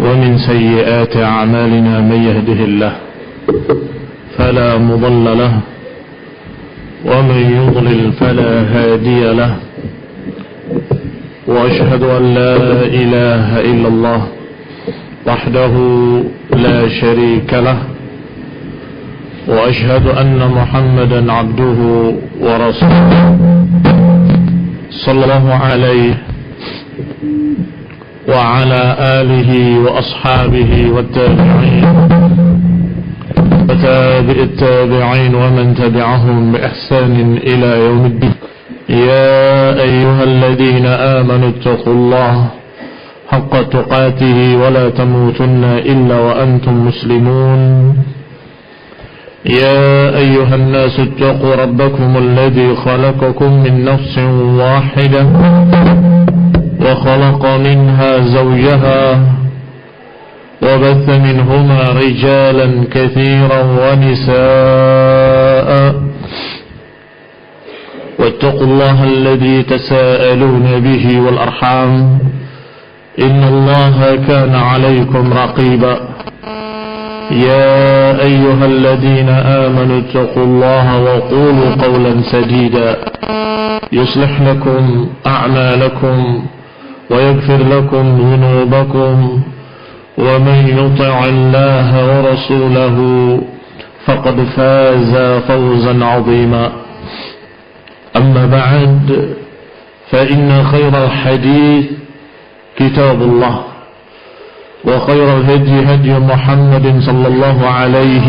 ومن سيئات أعمالنا من يهده الله فلا مضل له ومن يضلل فلا هادي له وأشهد أن لا إله إلا الله وحده لا شريك له وأشهد أن محمدا عبده ورسوله صلى الله عليه وعلى آله وأصحابه والتابعين وتابع التابعين ومن تبعهم بإحسان إلى يوم الدين. يا أيها الذين آمنوا اتقوا الله حق تقاته ولا تموتن إلا وأنتم مسلمون. يا أيها الناس اتقوا ربكم الذي خلقكم من نفس واحدة وخلق منها زوجها وبث منهما رجالا كثيرا ونساء واتقوا الله الذي تساءلون به والأرحام إن الله كان عليكم رقيبا. يا أيها الذين آمنوا اتقوا الله وقولوا قولا سديدا يصلح لكم أعمالكم ويغفر لكم ذنوبكم ومن يطع الله ورسوله فقد فاز فوزا عظيما. أما بعد فإن خير الحديث كتاب الله وخير الهدي هدي محمد صلى الله عليه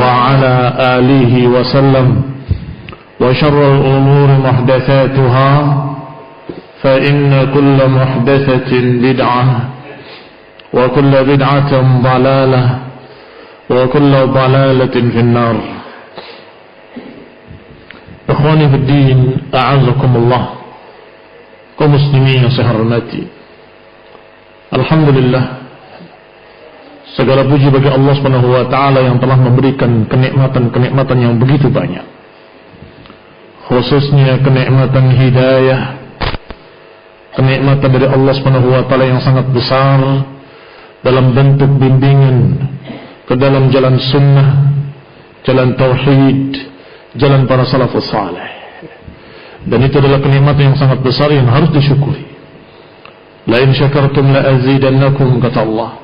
وعلى آله وسلم وشر الأمور محدثاتها فإن كل محدثة بدعة وكل بدعة ضلالة وكل ضلالة في النار. Ikhwani fi din, a'azakumullah, kaum muslimin yang saya hormati. Alhamdulillah, segala puji bagi Allah Subhanahu wa taala yang telah memberikan kenikmatan-kenikmatan yang begitu banyak. Khususnya kenikmatan hidayah, kenikmatan dari Allah Subhanahu wa taala yang sangat besar dalam bentuk bimbingan ke dalam jalan sunnah, jalan tauhid, jalan para salafus saleh. Dan itu adalah kenikmatan yang sangat besar yang harus disyukuri. La in syakartum la azidannakum, kata Allah.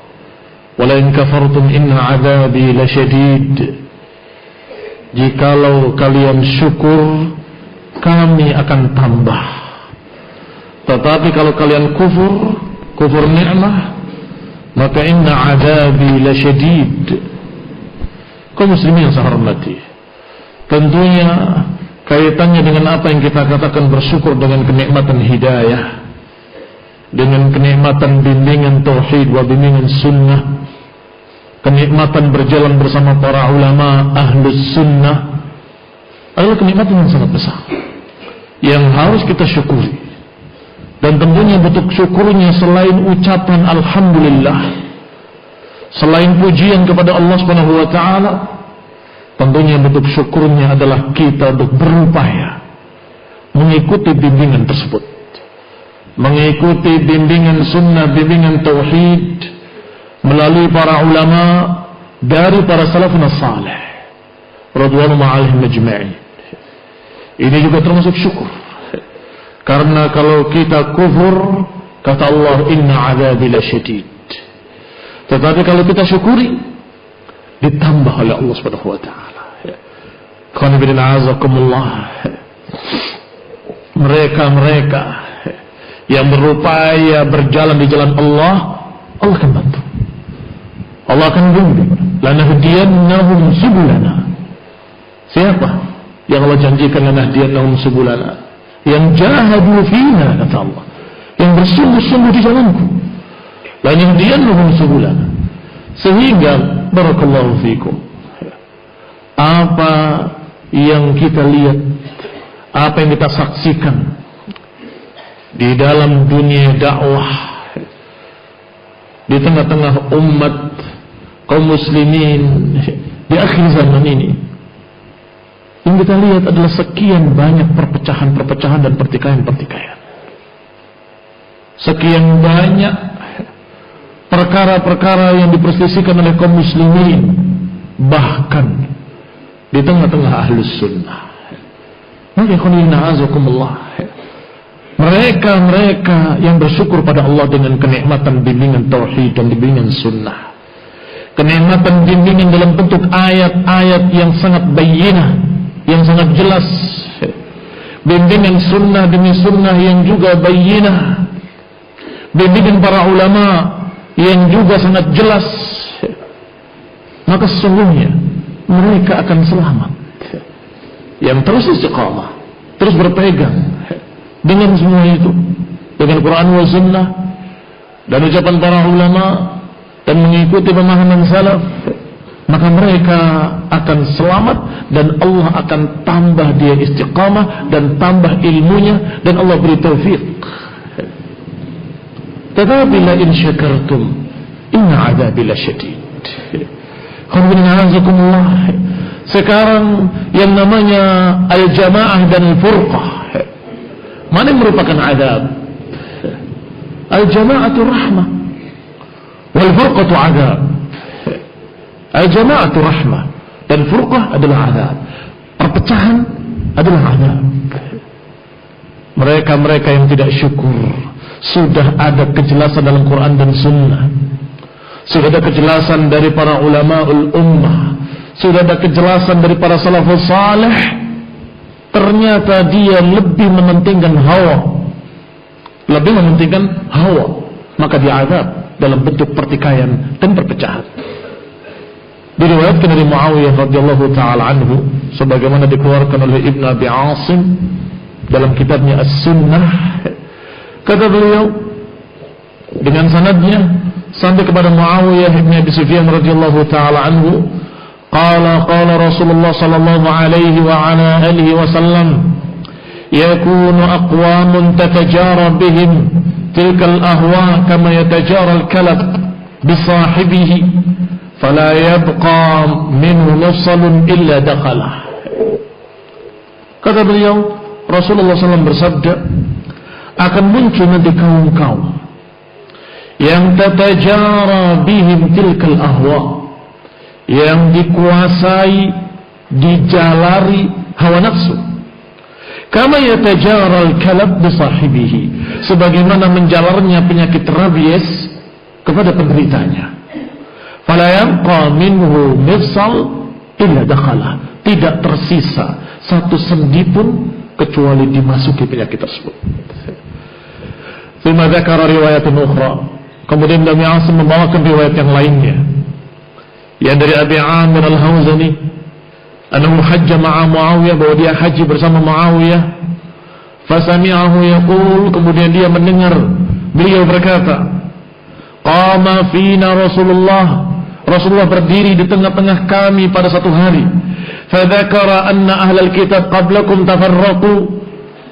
Wa la in kafartum inna adzabi lasyadid. Jikalau kalian syukur, kami akan tambah. Tetapi kalau kalian kufur nikmah, maka inna adzabi lasyadid. Kaum muslimin yang saya hormati, tentunya kaitannya dengan apa yang kita katakan bersyukur dengan kenikmatan hidayah, dengan kenikmatan bimbingan tauhid wa bimbingan sunnah, kenikmatan berjalan bersama para ulama ahlus sunnah, adalah kenikmatan yang sangat besar yang harus kita syukuri. Dan tentunya bentuk syukurnya selain ucapan alhamdulillah, selain pujian kepada Allah Subhanahu wa taala, tentunya bentuk syukurnya adalah kita untuk berupaya mengikuti bimbingan tersebut, mengikuti bimbingan sunnah, bimbingan tauhid melalui para ulama dari para salafun salih radhiyallahu alaihim ajma'in. Ini juga termasuk syukur, karena kalau kita kufur, kata Allah inna adzabi lasyadid. Tetapi kalau kita syukuri, ditambah oleh Allah Subhanahu wa taala. Mereka yang berupaya berjalan di jalan Allah, Allah akan bantu, Allah akan bimbing. Lanahdiyannahum subulana. Siapa yang Allah janjikan lanahdiyannahum subulana? Yang jahadu fina, kata Allah, yang bersungguh-sungguh di jalanku. Lanahdiyannahum subulana. Sehingga barakallahu fikum, apa yang kita lihat, apa yang kita saksikan di dalam dunia dakwah, di tengah-tengah umat kaum muslimin di akhir zaman ini, yang kita lihat adalah sekian banyak perpecahan-perpecahan dan pertikaian-pertikaian. Sekian banyak perkara-perkara yang diperselisihkan oleh kaum muslimin, bahkan di tengah-tengah ahlus sunnah. Maka mereka yang bersyukur pada Allah dengan kenikmatan bimbingan tauhid dan bimbingan sunnah, kenikmatan bimbingan dalam bentuk ayat-ayat yang sangat bayyinah, yang sangat jelas, bimbingan sunnah demi sunnah yang juga bayyinah, bimbingan para ulama yang juga sangat jelas, maka sesungguhnya mereka akan selamat. Yang terus istiqamah, terus berpegang dengan semua itu, dengan Quran wa sunnah dan ucapan para ulama, dan mengikuti pemahaman salaf, maka mereka akan selamat dan Allah akan tambah dia istiqamah dan tambah ilmunya, dan Allah beri taufik. Tetapi la in syakartum inna adzabi lasyadid. Sekarang yang namanya al-jamaah dan al-furqah, mana yang merupakan azab? Al-jama'atu rahmah wal furqatu azab. Al-jama'atu rahmah dan furqah adalah azab. Perpecahan adalah azab. Mereka-mereka yang tidak syukur, sudah ada kejelasan dalam Quran dan sunnah, sudah ada kejelasan dari para ulama'ul ummah, sudah ada kejelasan dari para salafus salih, ternyata dia lebih mementingkan hawa, maka dia azab dalam bentuk pertikaian dan perpecahan. Diriwayatkan dari Muawiyah radhiyallahu taala anhu, sebagaimana dikeluarkan oleh Ibn Abi Asim dalam kitabnya As-Sunnah, kata beliau dengan sanadnya sampai kepada Muawiyah ibn Abi Sufyan radhiyallahu taala anhu, qala Rasulullah sallallahu alaihi wa ala alihi wasallam, yakunu aqwamun tatajara bihim tilka al-ahwa kama yatajara al-kalab bisahibihi fala yabqa minhu nafsalun illa dakhalah. Kata beliau, Rasulullah SAW bersabda, akan muncul nanti kaum-kaum yang tatajara bihim tilkal ahwa, yang dikuasai, dijalari hawa nafsu, kama yatajaral kalab bisahibihi, sebagaimana menjalarnya penyakit rabies kepada penderitanya. Fala yabqa minhu mifsal illa dakhalah, tidak tersisa satu sendi pun kecuali dimasuki penyakit tersebut. Thumma dzakara riwayatun ukhra, kemudian Nabi Asim membawakan riwayat yang lainnya, yang dari Abi Amir Al-Hawzani, annahu hajja ma'a Muawiyah, bahwa dia haji bersama Muawiyah. Fasami'ahu yaqul, kemudian dia mendengar beliau berkata, qama fina Rasulullah berdiri di tengah-tengah kami pada satu hari. Fadzakara anna ahlal kitab qablakum tafarraqu,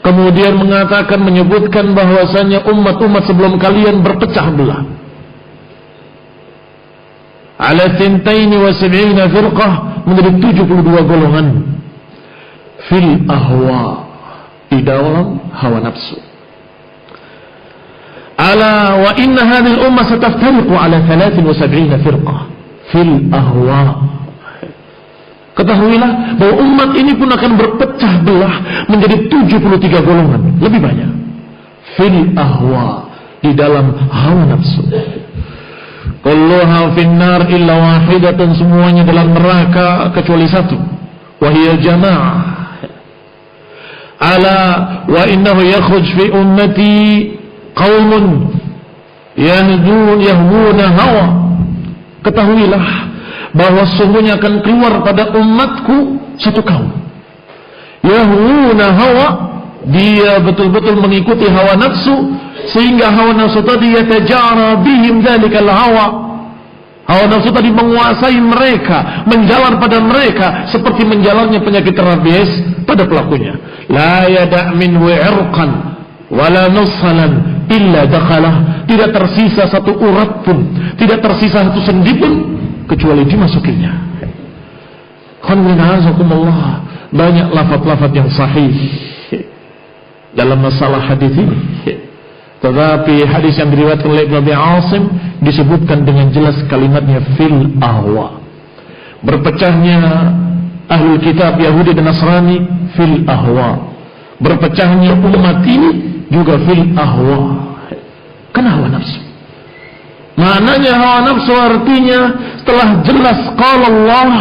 kemudian mengatakan, menyebutkan bahwasanya umat-umat sebelum kalian berpecah belah. Ala 72 firqah, menjadi 72 golongan. Fil ahwa, di dalam hawa nafsu. Ala wa inna hadhihi al-ummah sataftariqu ala 73 firqah fil ahwa. Ketahuilah bahwa umat ini pun akan berpecah belah menjadi 73 golongan, lebih banyak. Fil ahwa, di dalam hawa nafsu. Kulluha finnar illa wahidatan, semuanya dalam neraka kecuali satu, wahiyal jamaah. Ala wa innahu yakhruj fi ummati qaumun yahwuna hawa. Ketahuilah bahwa sungguhnya akan keluar pada umatku satu kaum, yahwuna hawa, dia betul-betul mengikuti hawa nafsu, sehingga hawa nafsu tadi yatajara bihim dzalikal hawa, hawa nafsu tadi menguasai mereka, menjalar pada mereka seperti menjalarnya penyakit rabies pada pelakunya. La yada' minhu irqan wala nushalan illa dakhalah, tidak tersisa satu urat pun, tidak tersisa satu sendi pun kecuali dimasukinya. Banyak lafaz-lafaz yang sahih dalam masalah hadis ini, Tetapi hadis yang diriwayatkan oleh Ibnu Abi Asim disebutkan dengan jelas kalimatnya fil ahwa. Berpecahnya ahlul kitab Yahudi dan Nasrani fil ahwa. Berpecahnya umat ini juga fil ahwa. Karena hawa nafsu. Maknanya hawa nafsu artinya telah jelas qala Allah,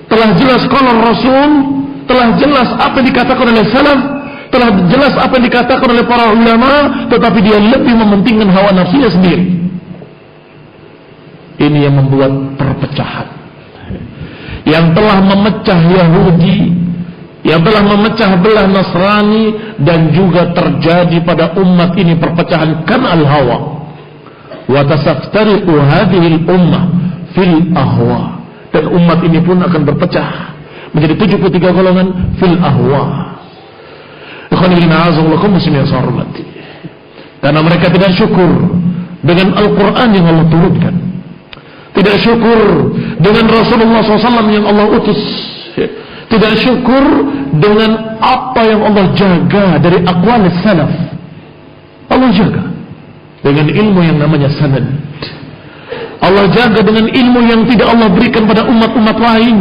telah jelas qala Rasul, telah jelas apa yang dikatakan oleh salaf, telah jelas apa yang dikatakan oleh para ulama, tetapi dia lebih mementingkan hawa nafsunya sendiri. Ini yang membuat perpecahan, yang telah memecah Yahudi, yang telah memecah belah Nasrani, dan juga terjadi pada umat ini perpecahan karena al-hawa. Wa tasaftariqu hadhihi al-ummah fil ahwa. Dan umat ini pun akan berpecah menjadi 73 golongan fil ahwa. Karena mereka tidak syukur dengan Al-Quran yang Allah turunkan, tidak syukur dengan Rasulullah SAW yang Allah utus, tidak syukur dengan apa yang Allah jaga dari aqwal salaf. Allah jaga dengan ilmu yang namanya sanad. Allah jaga dengan ilmu yang tidak Allah berikan pada umat-umat lain.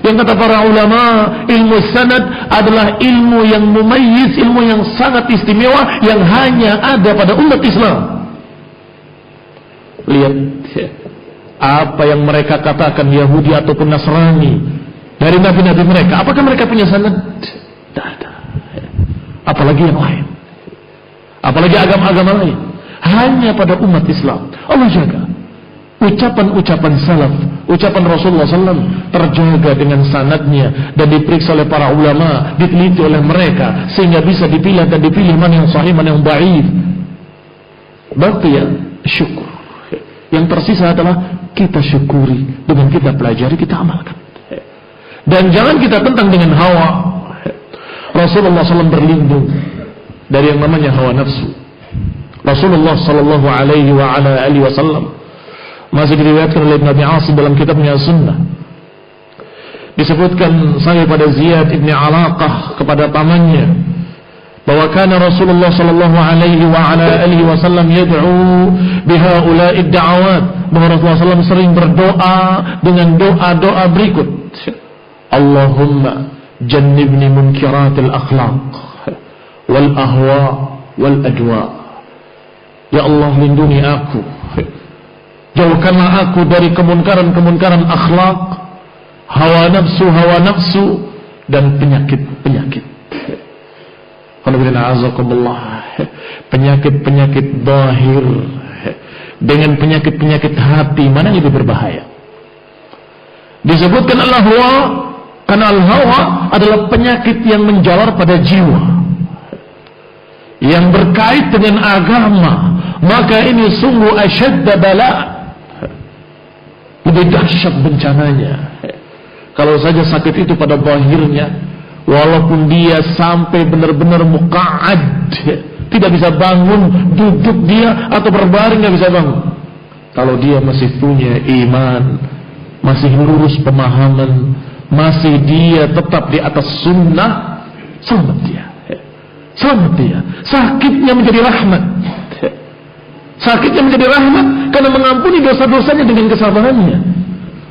Yang kata para ulama, ilmu sanad adalah ilmu yang mumayyiz, ilmu yang sangat istimewa, yang hanya ada pada umat Islam. Lihat apa yang mereka katakan Yahudi ataupun Nasrani dari nabi-nabi mereka. Apakah mereka punya sanad? Tidak ada. Apalagi yang lain, apalagi agama-agama lain. Hanya pada umat Islam Allah jaga. Ucapan-ucapan salaf, ucapan Rasulullah SAW terjaga dengan sanadnya dan diperiksa oleh para ulama, diteliti oleh mereka sehingga bisa dipilih dan dipilih mana yang sahih, mana yang dhaif. Baqiya syukur. Yang tersisa adalah kita syukuri dengan kita pelajari, kita amalkan. Dan jangan kita tentang dengan hawa. Rasulullah SAW berlindung dari yang namanya hawa nafsu. Rasulullah SAW masih diriwayatkan oleh Ibnu Abi Asim dalam kitabnya Sunnah, disebutkan sampai pada Ziyad ibn Alaqah kepada pamannya bahwa kana Rasulullah sallallahu alaihi wasallam yad'u bihaula'i ad-da'awat, bahwa Rasulullah SAW sering berdoa dengan doa-doa berikut: Allahumma jannibni munkiratil akhlaq wal ahwa wal adwa. Ya Allah, lindungi aku, jauhkanlah aku dari kemunkaran-kemunkaran akhlak, hawa nafsu dan penyakit-penyakit. Penyakit-penyakit zahir dengan penyakit-penyakit hati, mana yang lebih berbahaya? Disebutkan al-hawa karena al-hawa adalah penyakit yang menjalar pada jiwa, yang berkait dengan agama. Maka ini sungguh asyadda bala, lebih dahsyat bencananya. Kalau saja sakit itu pada zahirnya, walaupun dia sampai benar-benar muqa'ad, tidak bisa bangun, duduk dia atau berbaring tidak bisa bangun, kalau dia masih punya iman, masih lurus pemahaman, masih dia tetap di atas sunnah, selamat dia. Selamat dia. Sakitnya menjadi rahmat. Sakitnya menjadi rahmat karena mengampuni dosa-dosanya dengan kesabarannya,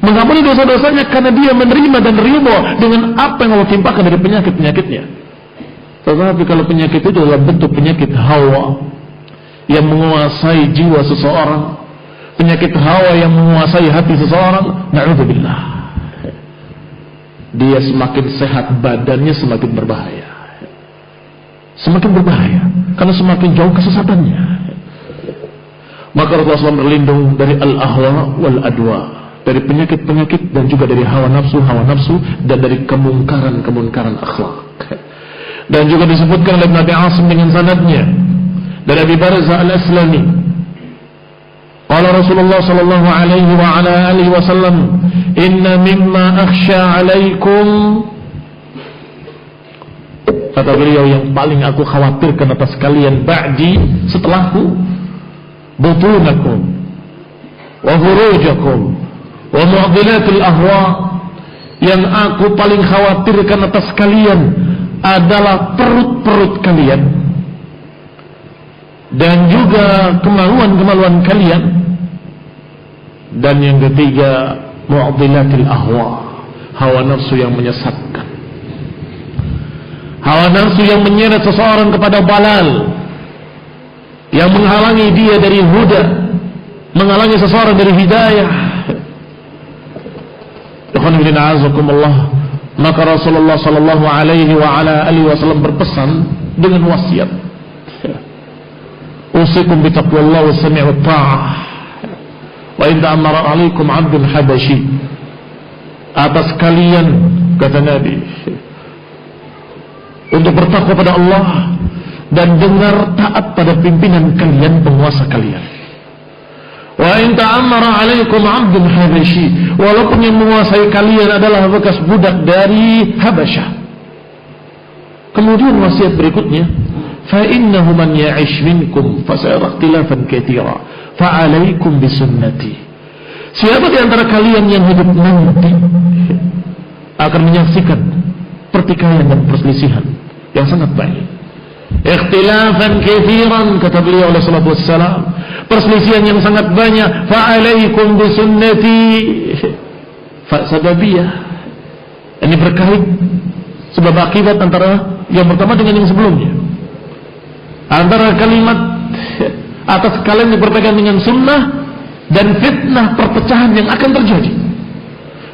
mengampuni dosa-dosanya karena dia menerima dan ridha dengan apa yang Allah timpakan dari penyakit-penyakitnya. Tetapi kalau penyakit itu adalah bentuk penyakit hawa yang menguasai jiwa seseorang, penyakit hawa yang menguasai hati seseorang, na'udzubillah, dia semakin sehat badannya semakin berbahaya, semakin berbahaya karena semakin jauh kesesatannya. Maka Rasulullah SAW berlindung dari al-ahwa wal adwa, dari penyakit-penyakit dan juga dari hawa nafsu dan dari kemungkaran-kemungkaran akhlak. Dan juga disebutkan oleh Nabi Asim dengan sanadnya dari Abi Barzah al-Aslami, qala Rasulullah sallallahu alaihi wasallam, inna mimma akhsha alaikum, kata beliau, yang paling aku khawatirkan atas kalian ba'di, setelahku, butunakum wa furujakum wa mu'dilatul ahwa, yang aku paling khawatirkan atas kalian adalah perut-perut kalian dan juga kemaluan-kemaluan kalian. Dan yang ketiga, mu'dilatil ahwa, hawa nafsu yang menyesatkan, hawa nafsu yang menyeret seseorang kepada balal, yang menghalangi dia dari huda, menghalangi seseorang dari hidayah. Ikhwan fillah azakumullah. Maka Rasulullah sallallahu alaihi wa ala alihi wasallam berpesan dengan wasiat, usikum bitaqwallah wa sami'ut ta'ah wa in ta'ammara alaikum 'abdun habasyi. Atas kalian, kata Nabi, untuk bertakwa pada Allah dan dengar taat pada pimpinan kalian, penguasa kalian. Wa in ta'ammara 'alaikum 'abdun habasyi, walaupun yang menguasai kalian adalah bekas budak dari Habasyah. Kemudian wasiat berikutnya, fa innahu man ya'ish minkum fasayara ikhtilafan katsira fa 'alaikum bisunnati. Siapa di antara kalian yang hidup nanti akan menyaksikan pertikaian dan perselisihan yang sangat banyak. Ikhtilafan katsiran, kata beliau alaihi salatu wassalam, perselisihan yang sangat banyak. Fa alaikum bisunnati, fa sababiyah, ini berkait sebab akibat antara yang pertama dengan yang sebelumnya. Antara kalimat atas kalian yang berpegang dengan sunnah dan fitnah perpecahan yang akan terjadi.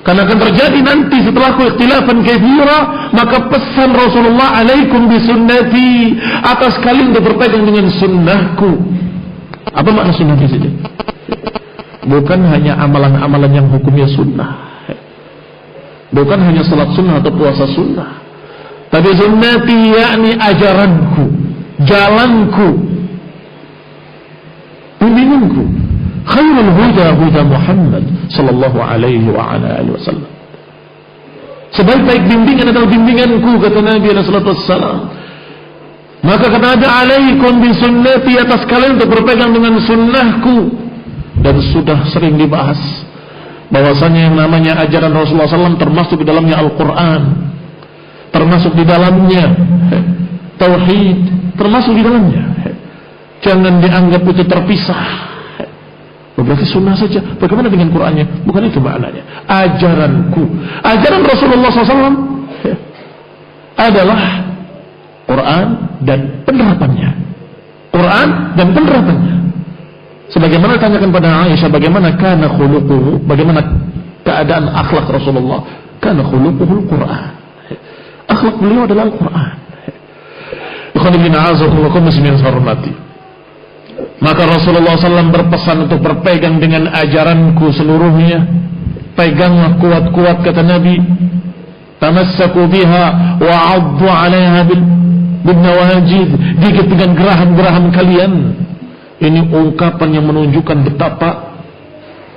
Karena akan terjadi nanti setelahku ikhtilafan katsira, maka pesan Rasulullah, alaikum bisunnati, atas kalian untuk berpegang dengan sunnahku. Apa makna sunnah di sini? Bukan hanya amalan-amalan yang hukumnya sunnah, bukan hanya salat sunnah atau puasa sunnah, tapi sunnati yakni ajaranku, jalanku, bimbinganku. Khairul huda huda Muhammad sallallahu alaihi wa ala alihi wasallam. Sebaik-baik bimbingan adalah bimbinganku, kata Nabi alaihi salatu wassalam. Maka kata Nabi, alaikum bisunnati, atas kalian untuk berpegang dengan sunnahku. Dan sudah sering dibahas bahwasanya yang namanya ajaran Rasulullah SAW termasuk di dalamnya Al-Quran, termasuk di dalamnya tauhid, termasuk di dalamnya. Jangan dianggap itu terpisah. Berarti sunnah saja. Bagaimana dengan Qur'annya? Bukan itu maknanya. Ajaranku, ajaran Rasulullah SAW adalah Quran dan penerapannya. Quran dan penerapannya. Sebagaimana ditanyakan pada Aisyah, bagaimana kana khuluquhu, bagaimana keadaan akhlak Rasulullah? Kana khuluquhul Quran. Akhlak beliau adalah Al-Quran. Ikhwan fillah a'azakumullah muslimin hormati. Maka Rasulullah SAW berpesan untuk berpegang dengan ajaranku seluruhnya. Peganglah kuat-kuat, kata Nabi. Tamassaku biha wa 'addu 'alaiha bin nawajid. Gigit dengan geraham-geraham kalian. Ini ungkapan yang menunjukkan betapa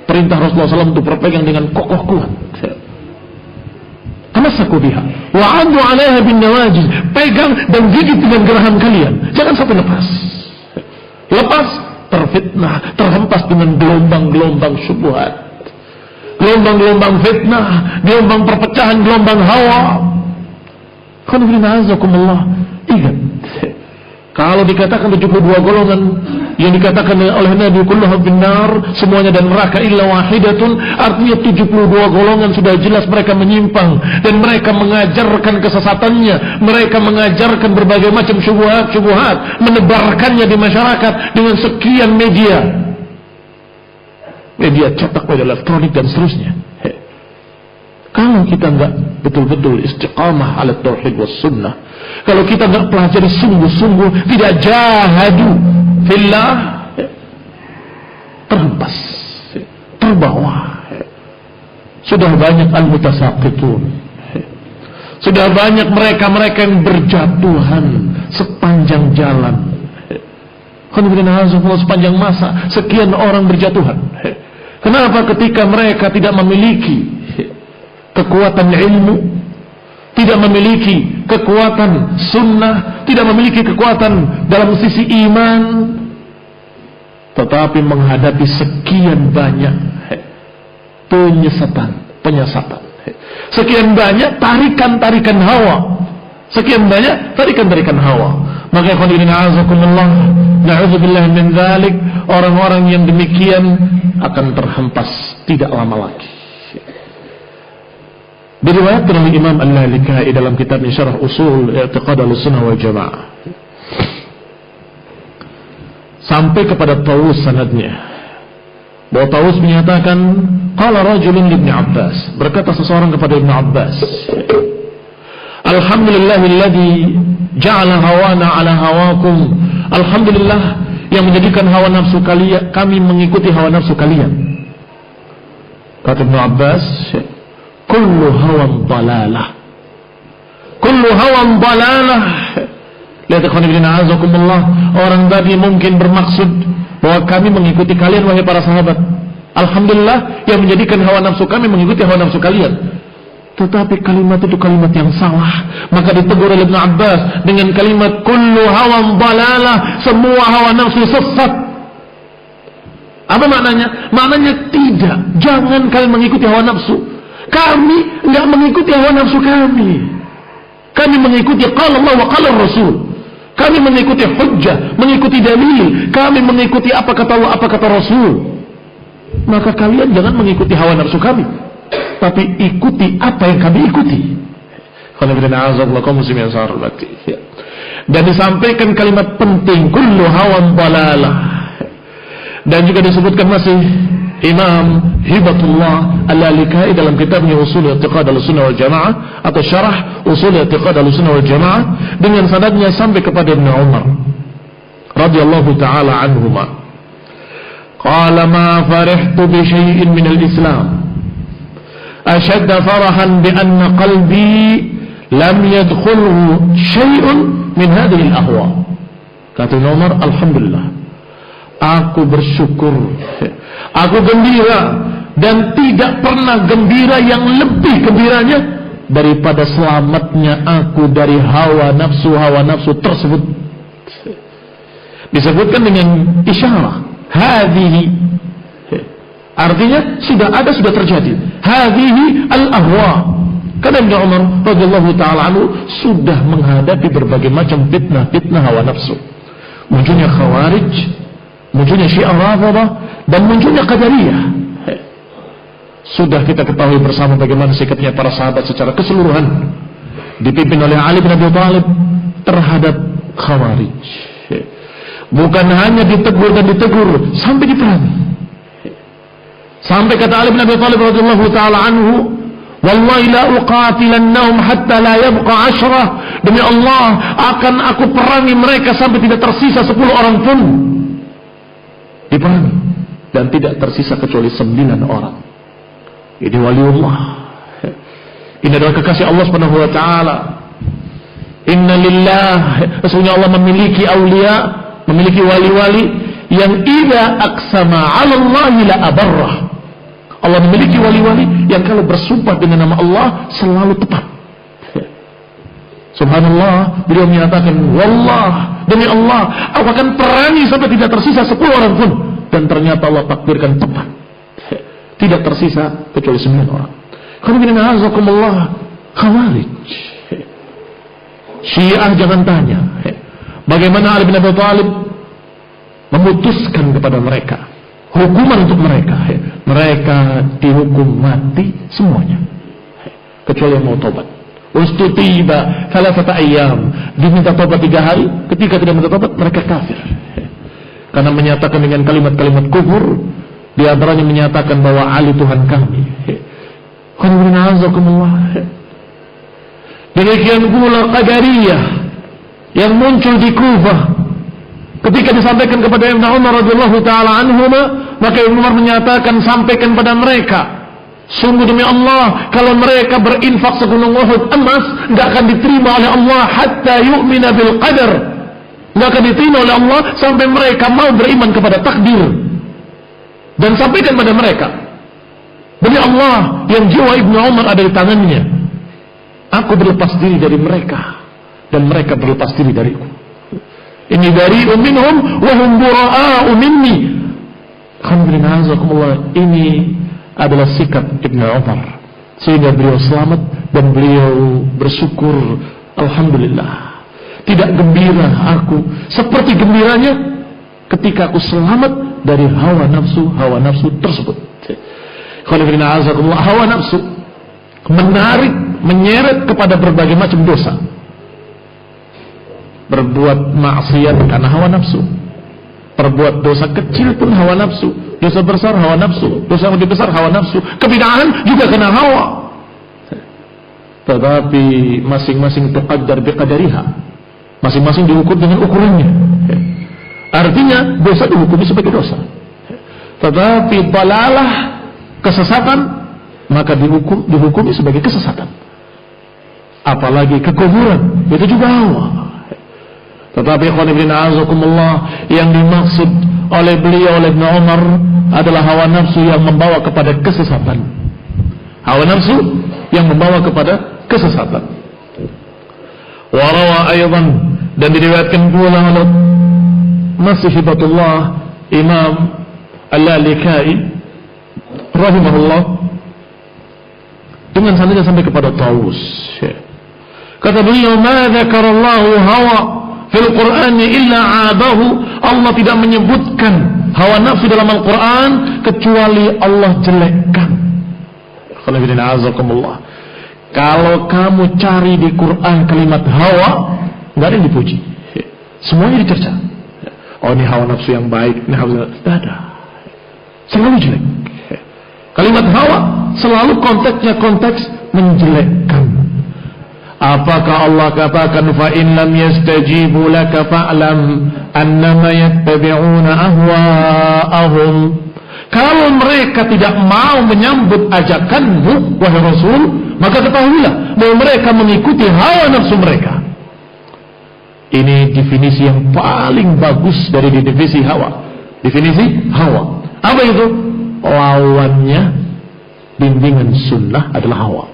perintah Rasulullah SAW untuk berpegang dengan kokoh kuat. Tamassaku biha wa 'addu 'alaiha bin nawajid. Pegang dan gigit dengan geraham kalian. Jangan sampai lepas. Lepas, terfitnah, terhempas dengan gelombang-gelombang syubhat, gelombang-gelombang fitnah, gelombang perpecahan, gelombang hawa. Ingat, kalau dikatakan 72 golongan yang dikatakan oleh Nabi kulluhum finnar, semuanya dan neraka illa wahidatun, artinya 72 golongan sudah jelas mereka menyimpang dan mereka mengajarkan kesesatannya, mereka mengajarkan berbagai macam syubhat, menebarkannya di masyarakat dengan sekian media cetak, media elektronik dan seterusnya. Kalau kita enggak betul-betul istiqamah ala tauhid was sunnah, kalau kita enggak pelajari sungguh-sungguh, tidak jahadu fillah, terhempas, terbawa. Sudah banyak al-mutasaqitun, sudah banyak mereka-mereka yang berjatuhan sepanjang jalan. Sepanjang masa sekian orang berjatuhan. Kenapa? Ketika mereka tidak memiliki kekuatan ilmu, tidak memiliki kekuatan sunnah, tidak memiliki kekuatan dalam sisi iman, tetapi menghadapi sekian banyak penyesatan, sekian banyak tarikan-tarikan hawa, sekian banyak tarikan-tarikan hawa. Maka ikhwan fillah, na'udzubillah min dzalik, orang-orang yang demikian akan terhempas tidak lama lagi. Diriwayatkan oleh Imam Al-Lalikai dalam kitabnya Syarah Usul I'tiqad Ahlussunnah wal Jamaah, sampai kepada Tawus sanadnya, bahwa Tawus menyatakan, qala rajulun li Ibnu Abbas, berkata seseorang kepada Ibnu Abbas, alhamdulillahilladzi ja'ala hawana ala hawakum, alhamdulillah yang menjadikan hawa nafsu kalian, kami mengikuti hawa nafsu kalian. Kata Ibnu Abbas, kullu hawan dalalah, kullu hawan dalalah. Lihat ikhwan fillah, azakumullah, orang tadi mungkin bermaksud bahwa kami mengikuti kalian wahai para sahabat. Alhamdulillah yang menjadikan hawa nafsu kami mengikuti hawa nafsu kalian. Tetapi kalimat itu kalimat yang salah. Maka ditegur oleh Ibnu Abbas dengan kalimat kullu hawan dalalah, semua hawa nafsu sesat. Apa maknanya? Maknanya tidak, jangan kalian mengikuti hawa nafsu. Kami enggak mengikuti hawa nafsu kami. Kami mengikuti qala Allah wa qala Rasul. Kami mengikuti hujjah, mengikuti dalil. Kami mengikuti apa kata Allah, apa kata Rasul. Maka kalian jangan mengikuti hawa nafsu kami, tapi ikuti apa yang kami ikuti. Dan disampaikan kalimat penting, kullu hawan dalalah. Dan juga disebutkan masih Imam Hibatullah Al-Lalikai dalam kitabnya Usul I'tiqad Ahlussunnah wal Jamaah atau Syarah Usul I'tiqad Ahlussunnah wal Jamaah, dengan sanadnya sampai kepada Ibnu Umar radhiyallahu taala anhuma, qala ma farihtu bi syai'in min al-Islam ashadda farahan bi anna qalbi lam yadkhulhu syai'un min hadhihi al-ahwa. Kata Ibnu Umar, alhamdulillah, aku bersyukur, aku gembira, dan tidak pernah gembira yang lebih gembiranya daripada selamatnya aku dari hawa nafsu tersebut. Disebutkan dengan isyarat hadhihi, artinya sudah terjadi. Hadhihi al-ahwa. Karena Ibnu Umar radhiyallahu taala anhu sudah menghadapi berbagai macam fitnah hawa nafsu. Munculnya Khawarij, munculnya Syiah Rafidhah, dan munculnya Qadariyah. Sudah kita ketahui bersama bagaimana sikapnya para sahabat secara keseluruhan, dipimpin oleh Ali bin Abi Thalib terhadap Khawarij. Bukan hanya ditegur dan ditegur, sampai diperangi. Sampai kata Ali bin Abi Thalib radhiyallahu taala anhu, wallahi la uqatilannahum hatta la yabqa 10. Demi Allah, akan aku perangi mereka sampai tidak tersisa 10 orang pun. Diperangi, dan tidak tersisa kecuali 9 orang. Ini waliullah. Ini adalah kekasih Allah Subhanahu wa taala. Inna lillah, sesungguhnya Allah memiliki aulia, memiliki wali-wali yang idza aqsama 'ala Allah la abarrah. Allah memiliki wali-wali yang kalau bersumpah dengan nama Allah selalu tepat. Subhanallah, beliau menyatakan, wallah, demi Allah, aku akan perangi sampai tidak tersisa 10 orang pun. Dan ternyata Allah takdirkan tepat, tidak tersisa kecuali 9 orang. Khawarij, Syiah jangan tanya bagaimana Ali bin Abi Thalib memutuskan kepada mereka hukuman untuk mereka. Mereka dihukum mati semuanya, kecuali yang mau tobat. Ustutiba 3 ayyam, diminta tobat 3 hari. Ketika tidak minta tobat, mereka kafir, karena menyatakan dengan kalimat-kalimat kufur. Di antaranya menyatakan bahwa Ali Tuhan kami. Demikian pula Qadariyah yang muncul di Kufah. Ketika disampaikan kepada Ibnu Umar radhiyallahu taala anhuma, maka Ibnu Umar menyatakan, sampaikan pada mereka, sungguh demi Allah, kalau mereka berinfak segunung Uhud emas, enggak akan diterima oleh Allah hatta yu'mina bil qadar. Enggak akan diterima oleh Allah sampai mereka mau beriman kepada takdir. Dan sampaikan pada mereka, demi Allah yang jiwa Ibnu Umar ada di tangannya, aku berlepas diri dari mereka dan mereka berlepas diri dariku. Ini bari'un minhum wa hum bura'a'u minni. Alhamdulillah, ini adalah sikap Ibnu Umar, sehingga beliau selamat dan beliau bersyukur. Alhamdulillah, tidak gembira aku seperti gembiranya ketika aku selamat dari hawa nafsu tersebut. Hawa nafsu menarik, menyeret kepada berbagai macam dosa. Berbuat maksiat karena hawa nafsu, perbuat dosa kecil pun hawa nafsu, dosa besar hawa nafsu, dosa yang lebih besar hawa nafsu, kebid'ahan juga kena hawa. Tetapi masing-masing tuqaddar biqadariha, masing-masing diukur dengan ukurannya. Artinya dosa dihukumi sebagai dosa, tetapi dalalah, kesesatan, maka dihukumi sebagai kesesatan. Apalagi kekufuran, itu juga hawa. Tetapi yang dimaksud oleh beliau, oleh Ibnu Umar, adalah hawa nafsu yang membawa kepada kesesatan. Hawa nafsu yang membawa kepada kesesatan. Warawa aydan, dan diriwayatkan pula oleh masih hibatullah Imam Al-Lalikai rahimahullah dengan sanadnya sampai kepada Tawus. Kata beliau, ma dzakarallahu hawa fil Qur'ani illa abahu. Allah tidak menyebutkan hawa nafsu dalam Al-Quran kecuali Allah jelekkan. Kalau kamu cari di Quran kalimat hawa, nggak ada yang dipuji, semuanya dicerca. Oh, ini hawa nafsu yang baik, ini hawa nafsu tidak ada, selalu jelek. Kalimat hawa selalu konteksnya konteks menjelekkan. Apakah Allah katakan fa in lam yastajibu laka fa'lam annama yattabi'una ahwa'ahum? Kalau mereka tidak mau menyambut ajakanmu wahai Rasul, maka ketahuilah bahwa mereka mengikuti hawa nafsu mereka. Ini definisi yang paling bagus dari definisi hawa. Definisi hawa apa itu? Lawannya bimbingan sunnah adalah hawa.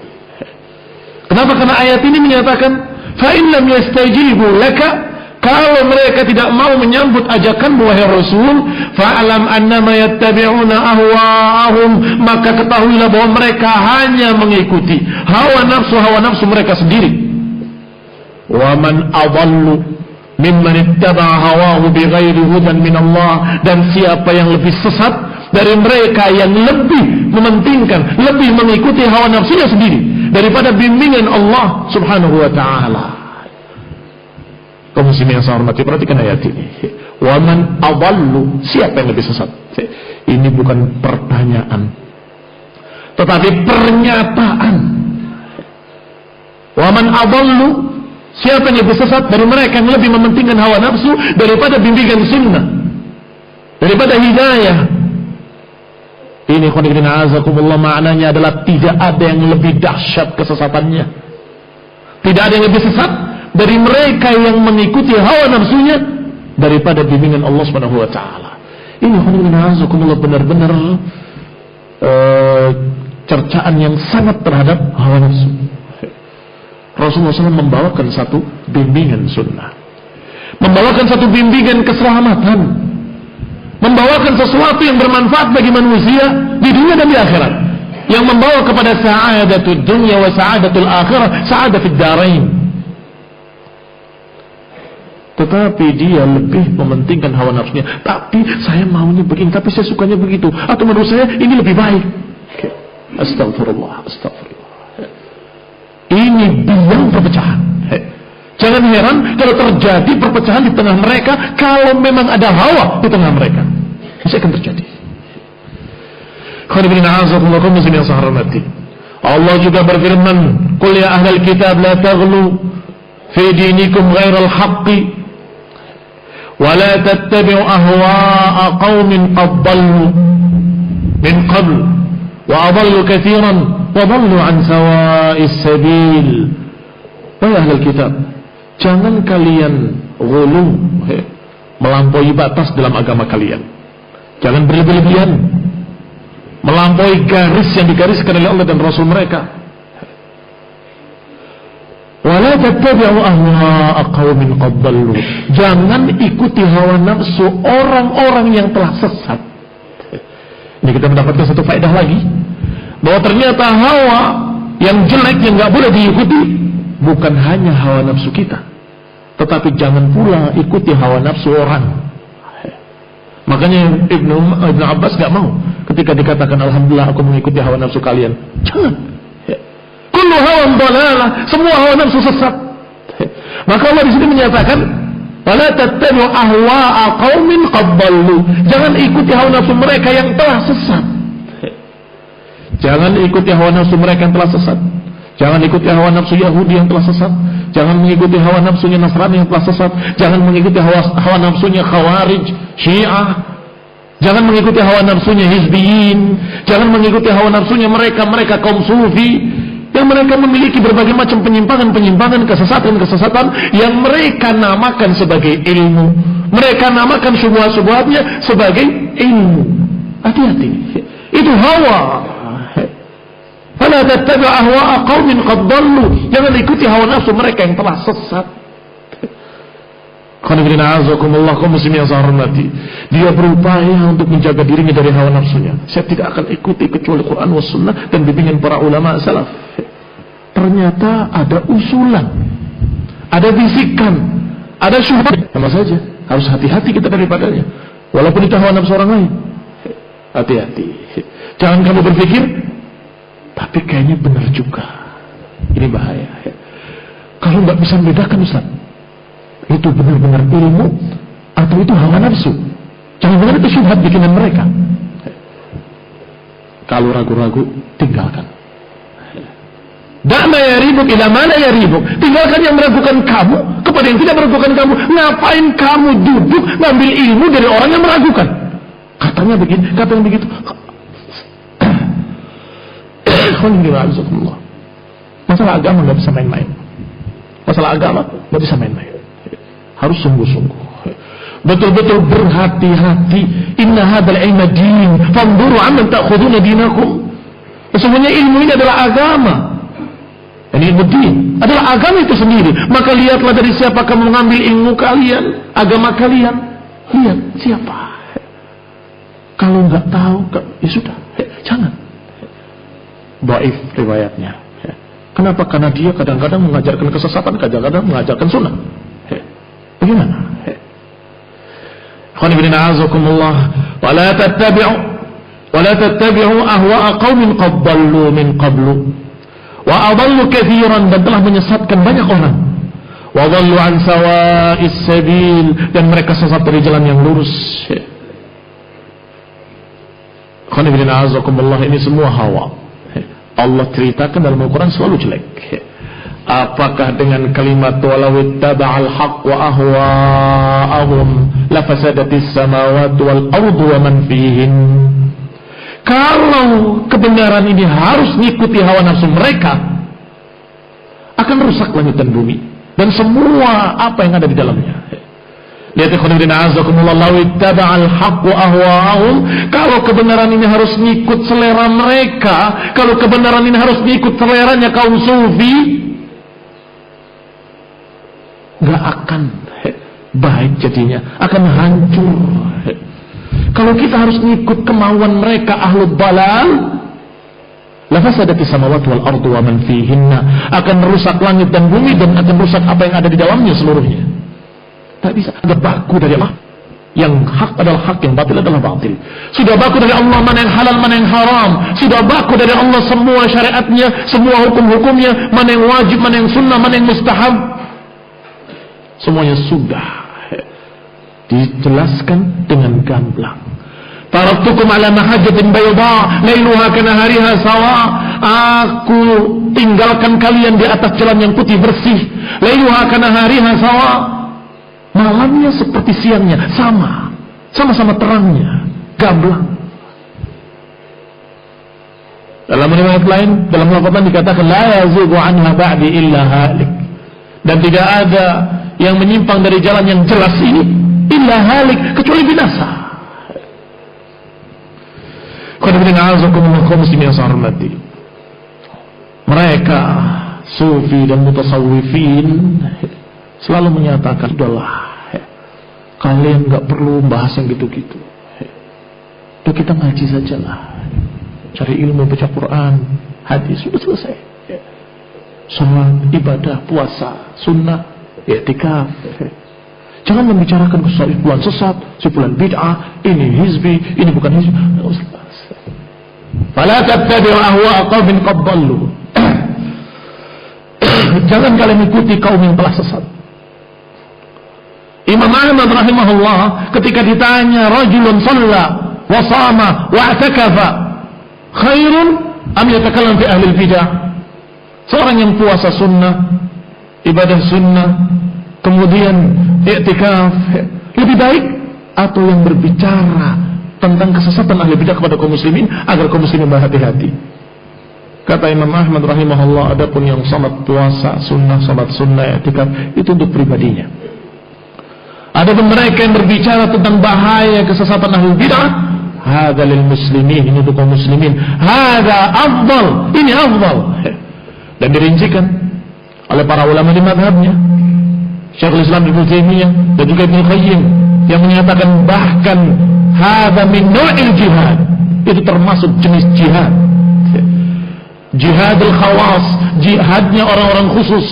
Kenapa? Karena ayat ini menyatakan fa in lam yastajibu laka, kalau mereka tidak mau menyambut ajakanmu wahai Rasul, fa'lam annama yattabi'una ahwa'ahum, maka ketahuilah bahwa mereka hanya mengikuti hawa nafsu mereka sendiri. Wa man adallu mimman ittaba'a hawahu bighairi hudan min Allah, dan siapa yang lebih sesat dari mereka yang lebih mementingkan, lebih mengikuti hawa nafsunya sendiri daripada bimbingan Allah subhanahu wa ta'ala. Kaum muslimin yang saya hormati, perhatikan ayat ini. Wa man adallu, siapa yang lebih sesat? Ini bukan pertanyaan, tetapi pernyataan. Wa man adallu, siapa yang lebih sesat dari mereka yang lebih mementingkan hawa nafsu daripada bimbingan sunnah, daripada hidayah. Ini khoniqin azakumullah, maknanya adalah tidak ada yang lebih dahsyat kesesatannya, tidak ada yang lebih sesat dari mereka yang mengikuti hawa nafsunya daripada bimbingan Allah Subhanahu wa taala. Ini khoniqin azakumullah benar-benar cercaan yang sangat terhadap hawa nafsu. Rasulullah SAW membawakan satu bimbingan sunnah, membawakan satu bimbingan keselamatan, membawakan sesuatu yang bermanfaat bagi manusia di dunia dan di akhirat, yang membawa kepada sa'adatul dunya wa sa'adatul akhirah, sa'adatul darain. Tetapi dia lebih mementingkan hawa nafsunya. Tapi saya maunya begini, tapi saya sukanya begitu, atau menurut saya ini lebih baik. Astagfirullah. Ini biang perpecahan. Jangan heran kalau terjadi perpecahan di tengah mereka, kalau memang ada hawa di tengah mereka. Bisa akan terjadi. Allah juga berfirman, "Qul ya ahlal kitab la taghlu fi dinikum ghairal haqqi wa la tattabi'u ahwa'a qaumin qad dhallu min qabl wa adallu katsiran wa dhallu an sawa'is sabil." Wahai ahlul kitab, jangan kalian ghulu, melampaui batas dalam agama kalian. Jangan berlebihan, melampaui garis yang digariskan oleh Allah dan Rasul mereka. Wala tattabi'u ahwa'a qaumin qad dhallu. Jangan ikuti hawa nafsu orang-orang yang telah sesat. Ini kita mendapatkan satu faedah lagi, bahwa ternyata hawa yang jelek yang enggak boleh diikuti bukan hanya hawa nafsu kita, tetapi jangan pula ikuti hawa nafsu orang. Makanya Ibnu Abbas gak mau ketika dikatakan alhamdulillah aku mengikuti hawa nafsu kalian. Jangan. Kullu hawan dalalah, semua hawa nafsu sesat. Maka Allah di sini menyatakan wala tattabi'u ahwa'a qaumin qad dhallu. Jangan ikuti hawa nafsu mereka yang telah sesat. Jangan ikuti hawa nafsu mereka yang telah sesat. Jangan ikuti hawa nafsu Yahudi yang telah sesat. Jangan mengikuti hawa nafsunya Nasrani yang telah sesat. Jangan mengikuti hawa nafsunya Khawarij, Syiah. Jangan mengikuti hawa nafsunya Hizbiyin. Jangan mengikuti hawa nafsunya mereka kaum Sufi yang mereka memiliki berbagai macam penyimpangan-penyimpangan, kesesatan-kesesatan yang mereka namakan sebagai ilmu. Mereka namakan syubhat-syubhatnya sebagai ilmu. Hati-hati. Itu hawa. Fala tattabi' ahwa'a qaumin qad dhallu. Jangan ikuti hawa nafsu mereka yang telah sesat. Qanifidina azakumullah kaum muslimin yang saya hormati. Dia berupaya untuk menjaga dirinya dari hawa nafsunya. Saya tidak akan ikuti kecuali Quran was sunnah dan bimbingan para ulama salaf. Ternyata ada usulan, ada bisikan, ada syubhat. Sama saja, harus hati-hati kita daripadanya. Walaupun itu hawa nafsu orang lain. Hati-hati. Jangan kamu berpikir tapi kayaknya benar juga. Ini bahaya. Kalau nggak bisa membedakan Ustaz, itu benar-benar ilmu atau itu hawa nafsu. Jangan-jangan itu syubhat bikinan mereka. Kalau ragu-ragu, tinggalkan. Da'ma yaribuk ila mana yaribuk. Tinggalkan yang meragukan kamu kepada yang tidak meragukan kamu. Ngapain kamu duduk ngambil ilmu dari orang yang meragukan? Katanya begini, katanya begitu. Masalah agama nggak bisa main-main. Masalah agama nggak bisa main-main. Harus sungguh-sungguh. Betul-betul berhati-hati. Inna hadzal ilma din, fanzuru amman ta'khuduna dinakum. Sesungguhnya ilmu ini adalah agama. Ini ilmu din adalah agama itu sendiri. Maka lihatlah dari siapa kamu mengambil ilmu kalian, agama kalian. Lihat siapa. Kalau nggak tahu, ya sudah, jangan. Dhaif riwayatnya. Kenapa? Karena dia kadang-kadang mengajarkan kesesatan, kadang-kadang mengajarkan sunnah. Bagaimana? Khonibina azakumullah. Wala tattabi'u ahwa'a qaumin qad dhallu min qablu wa adallu katsiran, dan telah menyesatkan banyak orang. Wa dhallu an sawa'is sabil, dan mereka sesat dari jalan yang lurus. Khonibina azakumullah, ini semua hawa. Allah ceritakan dalam Al-Quran selalu jelek. Apakah dengan kalimat walau ittaba'al haqq wa ahwa'ahum lafasadatis samawati wal ardu wa man fihin. Kalau kebenaran ini harus mengikuti hawa nafsu mereka, akan rusak langit dan bumi dan semua apa yang ada di dalamnya. Lihat ikhwanina azakumullah, law ittaba'al haqq wa ahwa'ahum, kalau kebenaran ini harus ngikut selera mereka, kalau kebenaran ini harus ngikut seleranya kaum sufi, enggak akan baik jadinya, akan hancur. Kalau kita harus ngikut kemauan mereka ahlul balal, lafasadatis samawati wal ardu wa man fihinna, akan merusak langit dan bumi dan akan merusak apa yang ada di dalamnya seluruhnya. Tak bisa. Ada baku dari Allah. Yang hak adalah hak, yang batil adalah batil. Sudah baku dari Allah mana yang halal, mana yang haram. Sudah baku dari Allah semua syariatnya, semua hukum-hukumnya, mana yang wajib, mana yang sunnah, mana yang mustahab. Semuanya sudah dijelaskan dengan gamblang. Taraktukum ala mahajjatin bayda lailuha kanahariha sawa. Aku tinggalkan kalian di atas jalan yang putih bersih. Lailuha kanahariha sawa. Malamnya seperti siangnya, sama-sama terangnya, gamblang. Dalam riwayat lain, dalam lafazan dikatakan la yazighu anha ba'di illa halik, dan tidak ada yang menyimpang dari jalan yang jelas ini illa halik, kecuali binasa. Mereka sufi dan mutasawwifin selalu menyatakan, sudahlah, kalian gak perlu bahas yang gitu-gitu. Udah kita ngaji sajalah, cari ilmu, baca Quran, hadis, sudah selesai. Salat, ibadah, puasa, sunnah, i'tikaf. Jangan membicarakan si fulan sesat, si fulan bid'ah, ini hizbi, ini bukan hizbi. Fala tattabi'u ahwa'a qaumin qad dhallu. Jangan kalian ikuti kaum yang telah sesat. Imam Ahmad rahimahullah ketika ditanya, rajulun shalla wa shama wa i'takafa khairun am yatakallam fi ahli bidah? Seorang yang puasa sunnah, ibadah sunnah, kemudian i'tikaf, lebih baik atau yang berbicara tentang kesesatan ahli bidah kepada kaum muslimin agar kaum muslimin berhati-hati? Kata Imam Ahmad rahimahullah, adapun yang salat puasa sunnah, salat sunnah, i'tikaf itu untuk pribadinya. Adapun mereka yang berbicara tentang bahaya kesesatan ahli bidah, hadza lil muslimin, ini untuk kaum muslimin. Hadza afdal, ini afdal. Dan dirincikan oleh para ulama di mazhabnya, Syekhul Islam Ibnu Taimiyah dan juga Ibnu Qayyim, yang menyatakan bahkan hadza min nau'il jihad, itu termasuk jenis jihad. Jihadul khawas, jihadnya orang-orang khusus.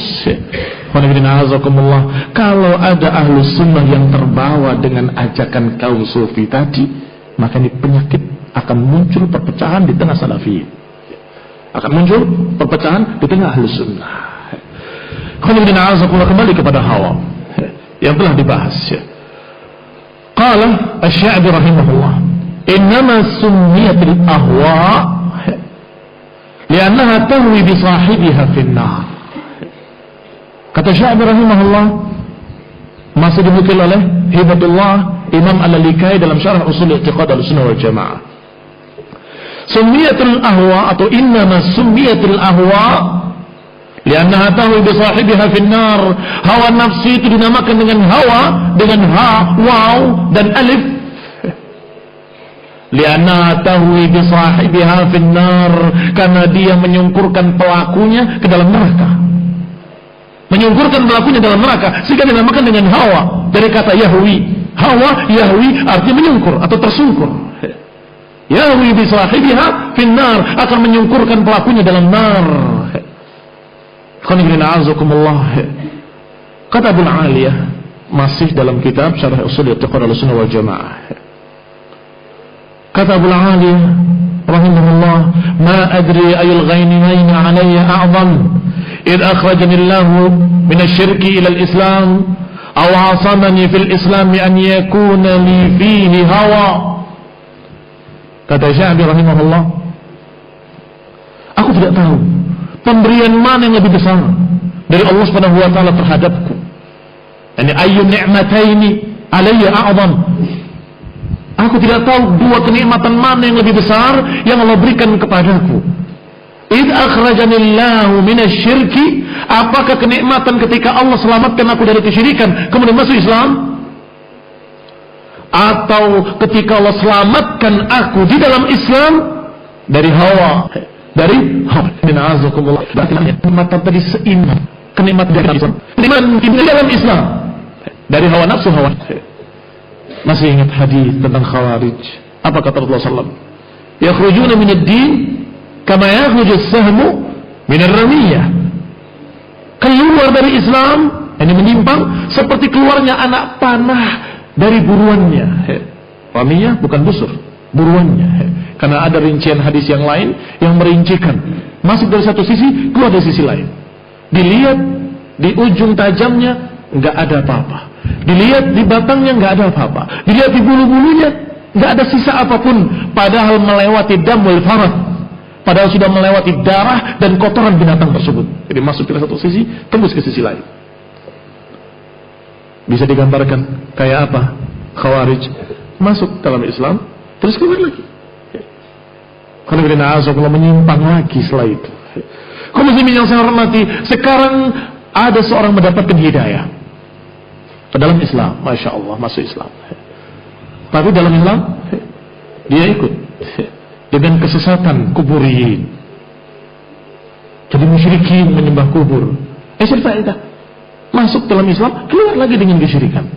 Kalau ada ahlus sunnah yang terbawa dengan ajakan kaum sufi tadi, maka ini penyakit, akan muncul perpecahan di tengah salafiyin, akan muncul perpecahan di tengah ahlus sunnah. Kembali kepada hawa yang telah dibahas. Qala Asy-Sya'bi rahimahullah, innama summiyatil ahwa li'annaha tahwi bi sahibiha fin nar. Kata Sya'bi rahimahullah, masih dinukil oleh Hibatullah Imam Al-Lalikai dalam syarah usul i'tiqad al-sunnah wal jamaah. Summiyatul ahwa atau innama summiyatul ahwa li'annaha tahwi bi sahibiha fin nar. Hawa nafsi itu dinamakan dengan hawa, dengan ha, waw dan alif, li'annaha tahwi bi sahibiha fin nar, karena dia menyungkurkan pelakunya ke dalam neraka, menyungkurkan pelakunya dalam neraka, sehingga dinamakan dengan hawa dari kata yahwi. Hawa, yahwi artinya menyungkur atau tersungkur. Yahwi bi sahibiha fin nar, akan menyungkurkan pelakunya dalam nar. Kata Abu Aliyah masih dalam kitab Syarah Ushul I'tiqad Ahlussunnah wal Jamaah. Kata Abu Aliyah rahimahullah, ma adri ayul ghaynayn alayya a'zam id akhrajani Allah min asy-syirki ila al-islam aw 'asamani fil islam an yakuna li fihi hawa. Kata Sya'bi rahimahullah, aku tidak tahu pemberian mana yang lebih besar dari Allah Subhanahu wa taala terhadapku. Yani ayyu ni'mataini alayya a'zam. Aku tidak tahu dua kenikmatan mana yang lebih besar yang Allah berikan kepadaku. Id akhrajanillahu minasyirki, apakah kenikmatan ketika Allah selamatkan aku dari kesyirikan kemudian masuk Islam, atau ketika Allah selamatkan aku di dalam Islam dari hawa, dari hawa. Minazakumullah. Kenikmatan tadi seimbang, kenikmatan dari Islam, kenikmatan di dalam Islam dari hawa nafsu, hawa. Masih ingat hadis tentang Khawarij? Apa kata Rasulullah SAW? Yakhrujuna minad din kama yakhruju as-sahmu min ar-ramiyah. Keluar dari Islam, ini menyimpang seperti keluarnya anak panah dari buruannya. Ramiyah bukan busur, buruannya. Karena ada rincian hadis yang lain yang merincikan masuk dari satu sisi, keluar dari sisi lain. Dilihat di ujung tajamnya enggak ada apa-apa, dilihat di batangnya enggak ada apa-apa, dilihat di bulu-bulunya enggak ada sisa apapun, padahal melewati damul farad, padahal sudah melewati darah dan kotoran binatang tersebut. Jadi masuk dari satu sisi, tembus ke sisi lain. Bisa digambarkan kayak apa Khawarij masuk dalam Islam terus keluar lagi. Karena Allah menyimpang lagi setelah itu. Kaum muslimin yang saya hormati, sekarang ada seorang mendapatkan hidayah ke dalam Islam, Masya Allah, masuk Islam. Tapi dalam Islam dia ikut dengan kesesatan kuburiyin, jadi musyrikin, menyembah kubur. Faedah masuk dalam Islam, keluar lagi dengan kesyirikan.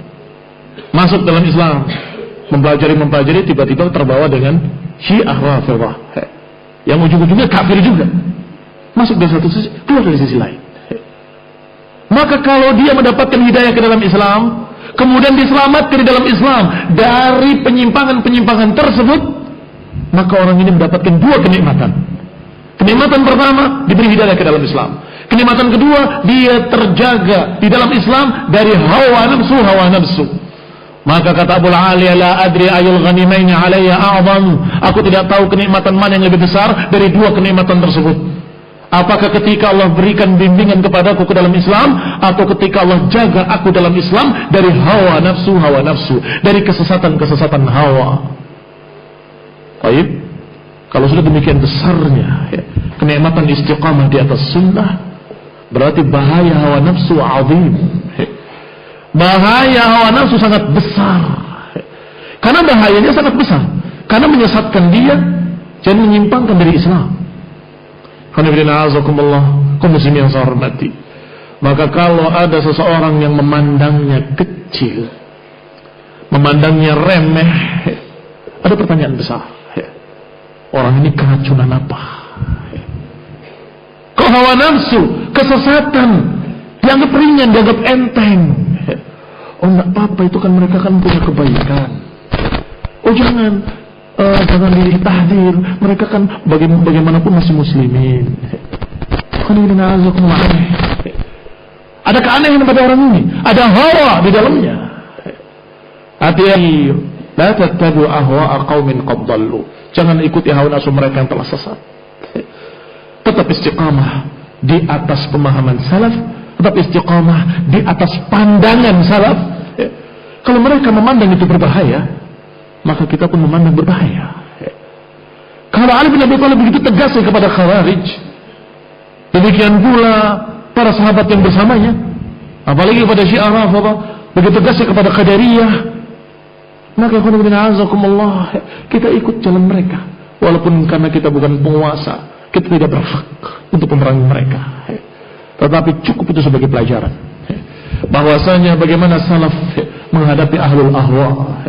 Masuk dalam Islam, mempelajari, tiba-tiba terbawa dengan Syiah Rafidhah, yang ujung-ujungnya kafir juga. Masuk dari satu sisi, keluar dari sisi lain. Maka kalau dia mendapatkan hidayah ke dalam Islam, kemudian diselamatkan di dalam Islam dari penyimpangan-penyimpangan tersebut, maka orang ini mendapatkan dua kenikmatan. Kenikmatan pertama, diberi hidayah ke dalam Islam. Kenikmatan kedua, dia terjaga di dalam Islam dari hawa nafsu. Maka kata Abu Aliya, la adri ayul ghanimaini alayya a'zam. Aku tidak tahu kenikmatan mana yang lebih besar dari dua kenikmatan tersebut. Apakah ketika Allah berikan bimbingan kepadaku ke dalam Islam, atau ketika Allah jaga aku dalam Islam dari hawa nafsu, dari kesesatan hawa. Baik, kalau sudah demikian besarnya kenikmatan istiqamah di atas sunnah, berarti bahaya hawa nafsu azim. Bahaya hawa nafsu sangat besar. Karena bahayanya sangat besar. Karena menyesatkan dia dan menyimpangkan dari Islam. Kaum muslimin yang saya hormati. Maka kalau ada seseorang yang memandangnya kecil, memandangnya remeh, ada pertanyaan besar. Orang ini keracunan apa? Kok hawa nafsu, kesesatan, dianggap ringan, dianggap enteng. Oh enggak apa-apa, itu kan mereka kan punya kebaikan. Oh jangan ditahdir, mereka kan bagaimanapun masih muslimin. Ada keanehan pada orang ini, ada hawa di dalamnya. Hati-hati, la tattabi'u ahwa'a qaumin qad dhallu. Jangan ikuti hawa nafsu mereka yang telah sesat. Tetap istiqamah di atas pemahaman salaf, tetap istiqamah di atas pandangan salaf. Kalau mereka memandang itu berbahaya, maka kita pun memandang berbahaya. Kalau Ali bin Abi Thalib begitu tegas kepada Khawarij, demikian pula para sahabat yang bersamanya, apalagi kepada Syiah Rafidhah, begitu tegas kepada Qadariyah. Maka kita ikut jalan mereka, walaupun karena kita bukan penguasa, kita tidak berhak untuk memerangi mereka. Tetapi cukup itu sebagai pelajaran, bahwasanya bagaimana salaf menghadapi ahlul ahwa.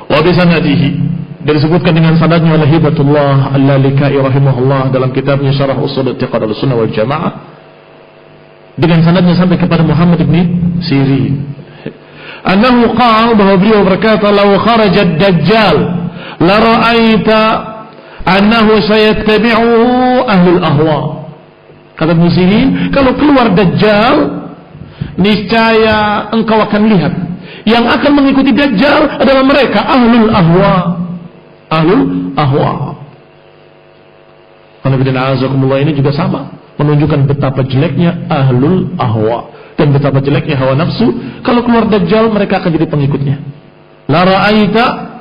Wa bisanadihi, disebutkan dengan sanadnya oleh Hibatullah Al-Lalikai rahimahullah dalam kitabnya Syarah Ushul I'tiqad Ahlussunnah wal Jamaah, dengan sanadnya sampai kepada Muhammad bin Sirin. Annahu qala, bahwa beliau berkata, law kharaja ad-dajjal la ra'aita annahu sayattabi'uhu ahlul ahwa. Kata Musirin, kalau keluar Dajjal, niscaya engkau akan lihat yang akan mengikuti Dajjal adalah mereka ahlul ahwa. Ahlul ahwa. Alhamdulillah, ini juga sama, menunjukkan betapa jeleknya ahlul ahwa dan betapa jeleknya hawa nafsu. Kalau keluar Dajjal, mereka akan jadi pengikutnya. La ra'aita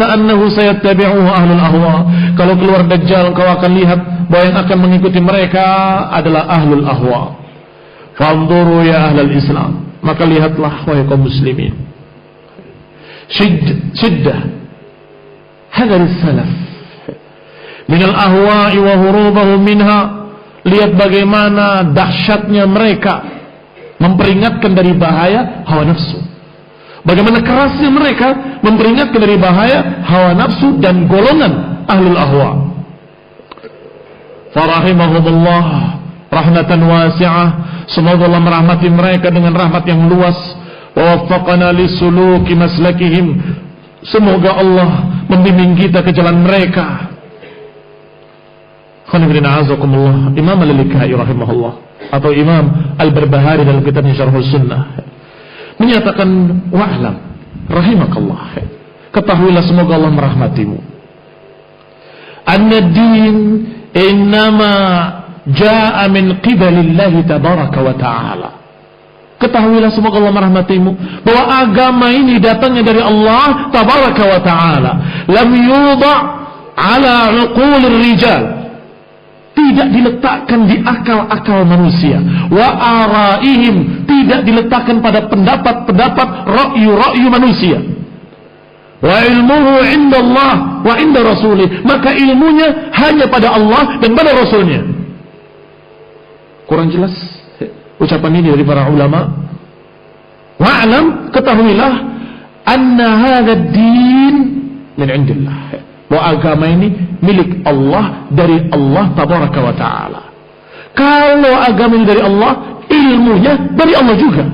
annahu sayattabi'uhu ahlul ahwa. Kalau keluar Dajjal, kau akan lihat bahwa yang akan mengikuti mereka adalah ahlul ahwa. Fanzuru ya ahlal Islam, maka lihatlah wahai kaum muslimin, shiddah hadal salaf min al-ahwa'i wa hurubahum minha. Lihat bagaimana dahsyatnya mereka memperingatkan dari bahaya hawa nafsu, bagaimana kerasnya mereka memperingatkan dari bahaya hawa nafsu dan golongan ahlul ahwa. Farahimahumullah rahmatan wasi'ah, semoga Allah merahmati mereka dengan rahmat yang luas. Wa waffaqana lisuluki maslakihim, semoga Allah membimbing kita ke jalan mereka. Imam Al-Lalikai rahimahullah atau Imam Al-Barbahari dalam kitabnya Syarhus Sunnah menyatakan, wa'lam rahimakallah, ketahuilah semoga Allah merahmatimu, anna din innama jaa min qibalillahi tabaraka wa ta'ala. Ketahuilah semoga Allah merahmatimu bahwa agama ini datangnya dari Allah tabaraka wa ta'ala. Lam yudha' ala uqulir rijal, tidak diletakkan di akal-akal manusia. Wa araihim, tidak diletakkan pada pendapat-pendapat ra'yu-ra'yu manusia. Wa ilmuhu indallah wa inda rasulih, maka ilmunya hanya pada Allah dan pada Rasulnya. Kurang jelas ucapan ini dari para ulama. Wa'lam, ketahuilah, anna hadha ad-din min indillah, bahwa agama ini milik Allah, dari Allah tabaraka wa ta'ala. Kalau agama ini dari Allah, ilmunya dari Allah juga.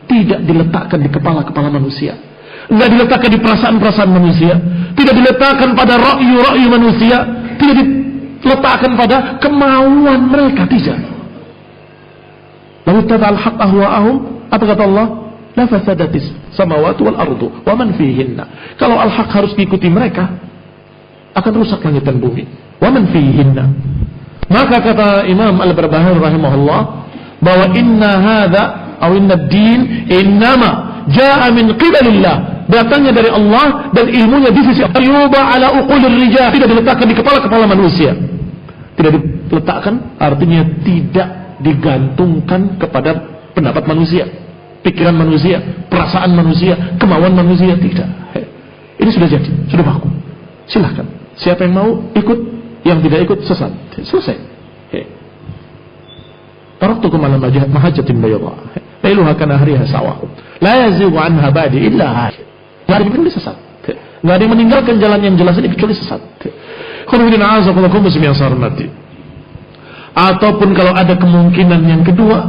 tidak diletakkan di kepala-kepala manusia, tidak diletakkan di perasaan-perasaan manusia, tidak diletakkan pada ra'yu-ra'yu manusia, tidak diletakkan pada kemauan mereka, tidak. Lalu tata'al haqq ahwa'ahum, apa kata Allah? La fasadatis samawati wal ardu wa man fihinna. Kalau al-haq harus diikuti mereka, akan rusak langit dan bumi. Wa man fihinna. Maka kata Imam Al-Barbahari rahimahullah bahwa inna hadza aw inna ad-din innama jaa min qibalillah, datangnya dari Allah dan ilmunya di sisi Allah. Ala uqulir rijal, tidak diletakkan di kepala-kepala manusia, tidak diletakkan artinya tidak digantungkan kepada pendapat manusia, pikiran manusia, perasaan manusia, kemauan manusia, tidak. Ini sudah jadi, sudah baku. Silahkan, siapa yang mau ikut, yang tidak ikut sesat. Selesai. Taraktukum ala mahajjatin bayadha lailuha kanahariha sawa la yazighu anha ba'di illa halik. Enggak ada yang kecuali sesat. Enggak ada yang meninggalkan jalan yang jelas ini kecuali sesat. Khairuddin a'azakumullah muslim yang sarmati. Ataupun kalau ada kemungkinan yang kedua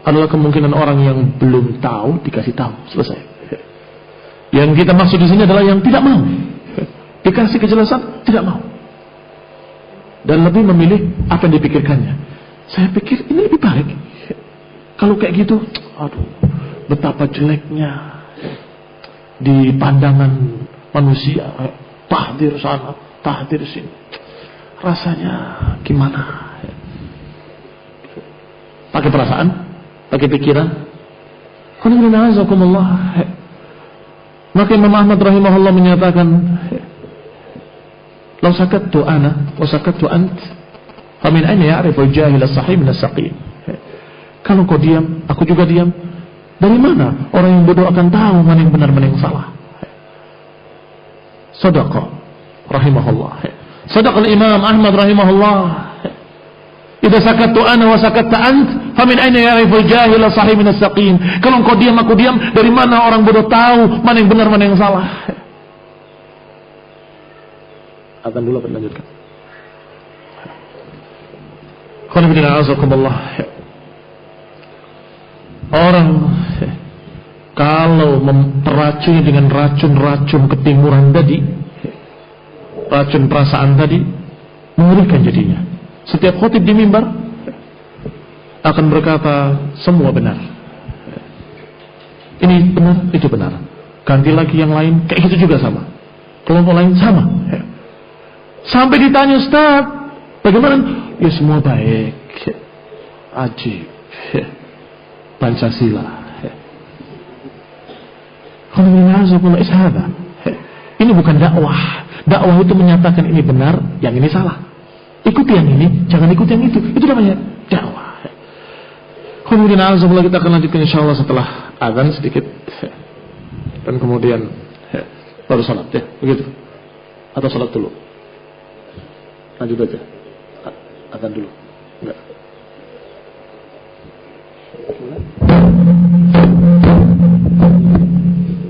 adalah kemungkinan orang yang belum tahu dikasih tahu, selesai. Yang kita maksud di sini adalah yang tidak mau dikasih kejelasan, tidak mau, dan lebih memilih apa yang dipikirkannya. Saya pikir ini lebih baik. Kalau kayak gitu, aduh, betapa jeleknya di pandangan manusia, tahdir sana, tahdir sini, rasanya gimana? Pakai perasaan, pakai pikiran. Maka Imam Ahmad rahimahullah menyatakan, "Lau sakattu ana wa sakattu ant, famin aina ya'rifu al-jahil as-sahih min as-saqim." Kalau kau diam, aku juga diam. Dari mana orang yang bodoh akan tahu mana yang benar, mana yang salah? Shadaqa rahimahullah. Shadaqa al-Imam Ahmad rahimahullah. Idza sakattu ana wa sakatta ant, famin aina ya'rifu al-jahil as-sahih min as-saqim. Kalau kau diam, aku diam. Dari mana orang bodoh tahu mana yang benar, mana yang salah? Akan dulu akan lanjutkan. Orang kalau memperacuni dengan racun-racun ketimuran tadi, racun perasaan tadi, mengerikan jadinya. Setiap khotib di mimbar akan berkata semua benar, ini benar, itu benar. Ganti lagi yang lain, kayak gitu juga sama. Kelompok lain sama. Sampai ditanya, Ustaz, bagaimana? Ya semua baik, ajib, Pancasila. Ini bukan dakwah. Dakwah itu menyatakan ini benar, yang ini salah. Ikuti yang ini, jangan ikuti yang itu. Itu namanya dakwah. Kemudian kita akan lanjutkan insyaallah setelah azan sedikit, dan kemudian baru salat, ya begitu. Atau salat dulu, lanjut aja azan dulu, enggak?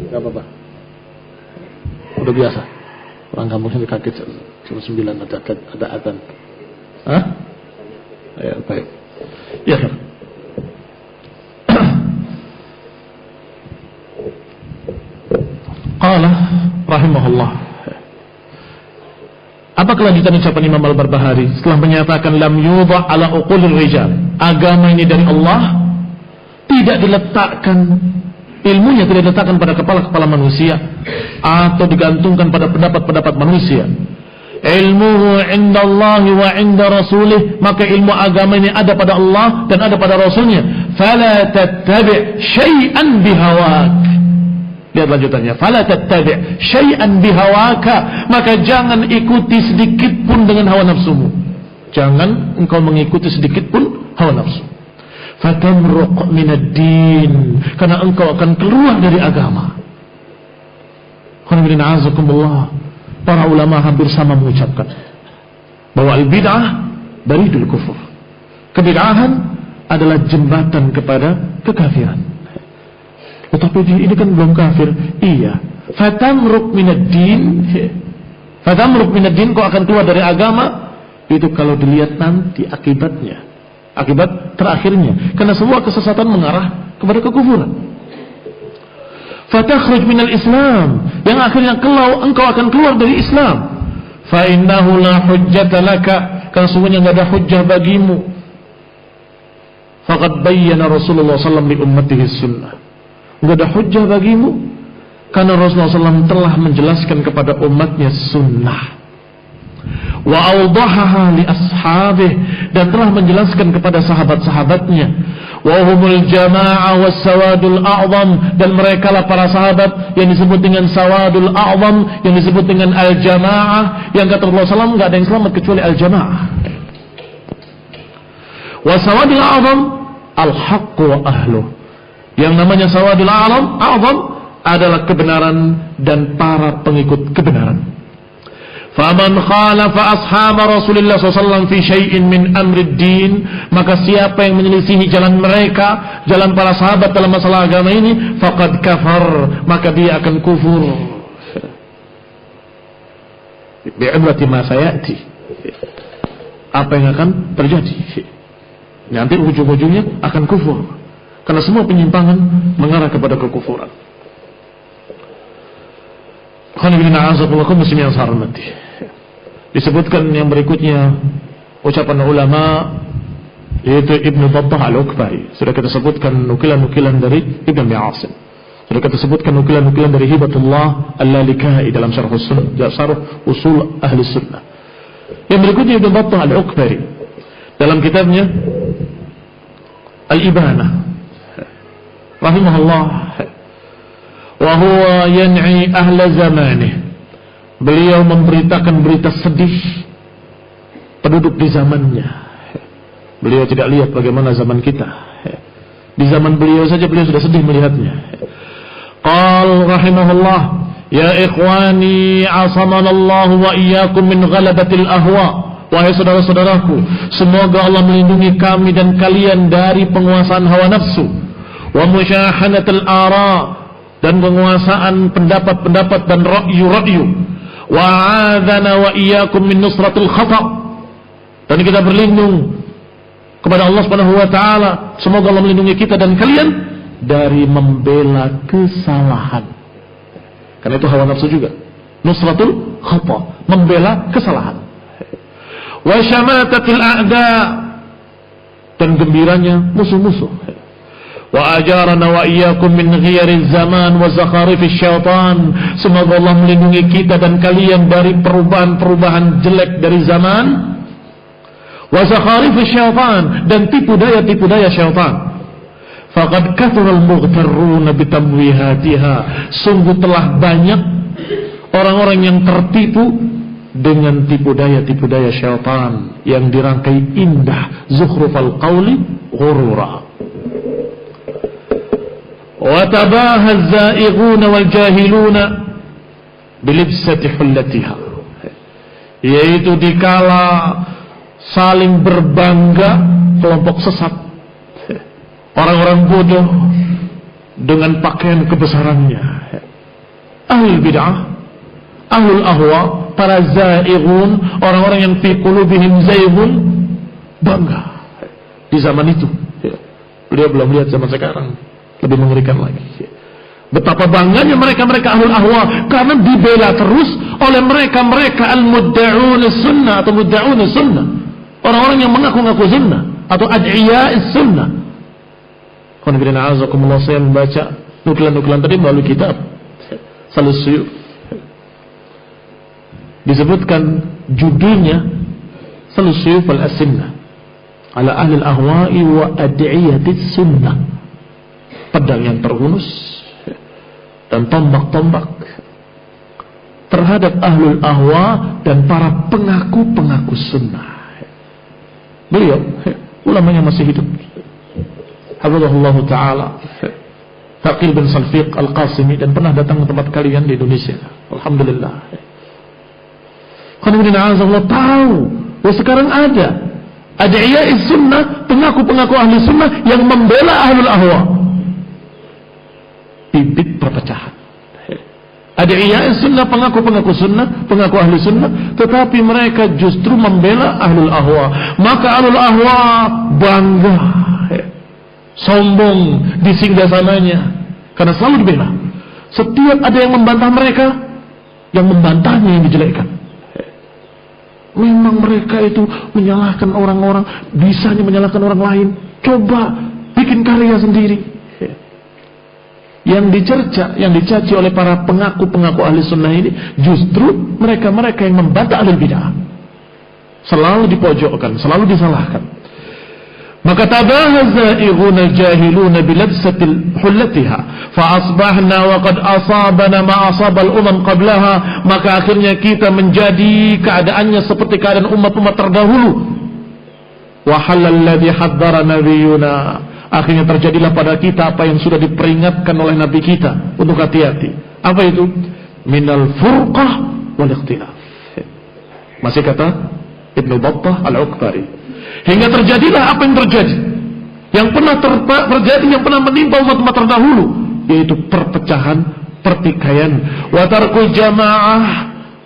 Enggak apa-apa, udah biasa. Orang kampung sini kaget jam 9 ada azan. Hah? Ya, baik. Ya, kan? Qala rahimahullah. Apa kelanjutan ucapan Imam Al-Barbahari setelah menyatakan lam yudha ala uqulir rijal, agama ini dari Allah, tidak diletakkan ilmunya, tidak diletakkan pada kepala-kepala manusia atau digantungkan pada pendapat-pendapat manusia. Ilmuhu indallahi wa inda rasulih, maka ilmu agama ini ada pada Allah dan ada pada Rasulnya. Fala tattabi' syai'an bihawak. Lihat lanjutannya, fala tattabi' syai'an bihawaka, maka jangan ikuti sedikit pun dengan hawa nafsumu. Jangan engkau mengikuti sedikit pun hawa nafsu. Fatamruq minad din, karena engkau akan keluar dari agama. Para ulama hampir sama mengucapkan bahwa al-bid'ah baridul kufur. Kebid'ahan adalah jembatan kepada kekafiran. Tetapi ini kan belum kafir. Iya. Fatamruq minad din. Fatamruq minad din, kau akan keluar dari agama. Itu kalau dilihat nanti akibatnya, akibat terakhirnya. Karena semua kesesatan mengarah kepada kekufuran. fatakhruj minal Islam, yang akhirnya engkau akan keluar dari Islam. Fa innahu la hujjata laka, karena sungguhnya enggak ada hujjah bagimu. Faqad bayyana Rasulullah sallallahu alaihi wasallam li ummatihi sunnah. Enggak ada hujjah bagimu karena Rasulullah SAW telah menjelaskan kepada umatnya sunnah. Wa awdahaha li ashabih, dan telah menjelaskan kepada sahabat-sahabatnya. Wa humul jama'ah was sawadul a'zam, dan mereka lah para sahabat yang disebut dengan sawadul a'zam, yang disebut dengan al-jama'ah, yang kata Rasulullah SAW enggak ada yang selamat kecuali al-jama'ah. Wa sawadul a'zam al-haqq wa ahluh, yang namanya sawadul a'zam adalah kebenaran dan para pengikut kebenaran. Faman khalafa ashab Rasulullah SAW fi syai'in min amrid din, maka siapa yang menyelisihi jalan mereka, jalan para sahabat dalam masalah agama ini, faqad kafar, maka dia akan kufur. Bi'ibrati ma sayati, apa yang akan terjadi nanti ujung-ujungnya akan kufur, karena semua penyimpangan mengarah kepada kekufuran. Disebutkan yang berikutnya ucapan ulama, yaitu Ibnu Battah Al-Ukbari. Sudah kita sebutkan nukilan-nukilan dari Ibnu Asim. Sudah kita sebutkan nukilan-nukilan dari Hibatullah Al-Lalikai dalam Syarh Usul Ahli Sunnah. Yang berikutnya Ibnu Battah Al-Ukbari dalam kitabnya Al-Ibanah rahimahullah, wa huwa yan'i ahla zamanih. Beliau memberitakan berita sedih penduduk di zamannya. Beliau tidak lihat bagaimana zaman kita. Di zaman beliau saja beliau sudah sedih melihatnya. Qal rahimahullah, ya ikhwani asamanallahu wa iyyakum min ghalabatil ahwa. Wahai saudara-saudaraku, semoga Allah melindungi kami dan kalian dari penguasaan hawa nafsu, wa musyahanatil ara, dan penguasaan pendapat-pendapat dan ra'yu-ra'yu, wa a'adzana wa iyyakum min nusratil khata', dan kita berlindung kepada Allah Subhanahu wa taala, semoga Allah melindungi kita dan kalian dari membela kesalahan. Karena itu hawa nafsu juga, nusratul khata', membela kesalahan. Wa syamatatil a'da, dan gembiranya musuh-musuh. Wa ajarana wa iyyakum min ghiyariz zaman wa zakharifish syaitan, semoga Allah melindungi kita dan kalian dari perubahan-perubahan jelek dari zaman, wa zakharifish syaitan, dan tipu daya-tipu daya syaitan. Faqad kathural mughtarruna bitamwihatiha, sungguh telah banyak orang-orang yang tertipu dengan tipu daya syaitan yang dirangkai indah, zukhrufal qawli ghurura. Wa tabaha az-za'ighuna wal jahiluna bilibsati hullatiha, yaitu dikala saling berbangga kelompok sesat, orang-orang bodoh dengan pakaian kebesarannya. Ahlul bid'ah, ahlul ahwa, para za'ighun, orang-orang yang fi qulubihim zaighun, bangga di zaman itu. Beliau belum lihat zaman sekarang, lebih mengerikan lagi. Betapa bangganya mereka-mereka ahlul ahwa, karena dibela terus oleh mereka-mereka al-mudda'un sunnah atau mudda'un sunnah, orang-orang yang mengaku-ngaku sunnah atau ad'iya'is sunnah. Saya membaca nukilan-nukilan tadi melalui kitab Salus Suyuf. Disebutkan judulnya Salus Suyuf al-Asinnah ala ahli al-ahwa'i wa ad'iyatis sunnah, pedang yang terhunus dan tombak-tombak terhadap ahlul ahwa dan para pengaku-pengaku sunnah. Beliau ulamanya masih hidup, hafizahullah ta'ala, Taqil bin Salfiq Al-Qasimi, dan pernah datang ke tempat kalian di Indonesia. Alhamdulillah. Allah tahu bahwa sekarang ada ad'iya'is sunnah, pengaku-pengaku ahli sunnah yang membela ahlul ahwa. Bibit perpecahan. Ad'iya'is sunnah, pengaku-pengaku sunnah, pengaku ahli sunnah, tetapi mereka justru membela ahlul ahwa. Maka ahlul ahwa bangga, sombong di singgasananya, karena selalu dibela, Setiap ada yang membantah mereka, yang membantahnya yang dijelekkan. Memang mereka itu menyalahkan orang-orang, bisanya menyalahkan orang lain. Coba bikin karya sendiri. Yang dicerca, yang dicaci oleh para pengaku-pengaku ahli sunnah ini justru mereka-mereka yang membantah ahli bid'ah. Selalu dipojokkan, selalu disalahkan. Maka tabahaza ighuna jahiluna bilabsatil hullatiha fa asbahna wa qad asabana ma asabal umam qablaha. Maka akhirnya kita menjadi keadaannya seperti keadaan umat-umat terdahulu. Wa halal ladzi haddara nabiyuna. Akhirnya terjadilah pada kita apa yang sudah diperingatkan oleh nabi kita untuk hati-hati. Apa itu? Minal furqah wal ikhtilaf. Masih kata Ibnu Battah Al-Uqbari. Hingga terjadilah apa yang terjadi, yang pernah terjadi, yang pernah menimpa umat-umat terdahulu, yaitu perpecahan, pertikaian, wa tarkul jamaah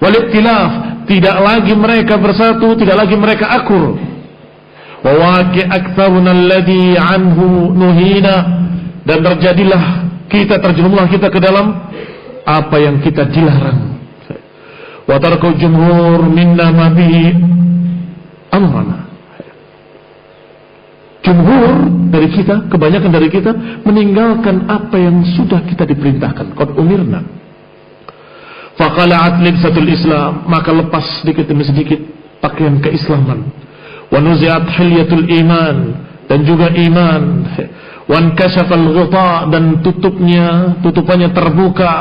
wal ikhtilaf. Tidak lagi mereka bersatu, tidak lagi mereka akur. Wa waqi aktsaruna alladhi anhu nuhina. Dan terjadilah terjerumuslah kita ke dalam apa yang kita dilarang. Wa tarkul jumhur minna ma bihi amrana. Jumhur dari kita, kebanyakan dari kita meninggalkan apa yang sudah kita diperintahkan. Qad umirna. Faqala'at libsatul Islam, maka lepas sedikit demi sedikit pakaian keislaman. Wa nuzi'at hilyatul iman, dan juga iman. Wa ankashafal ghita, dan tutupannya terbuka.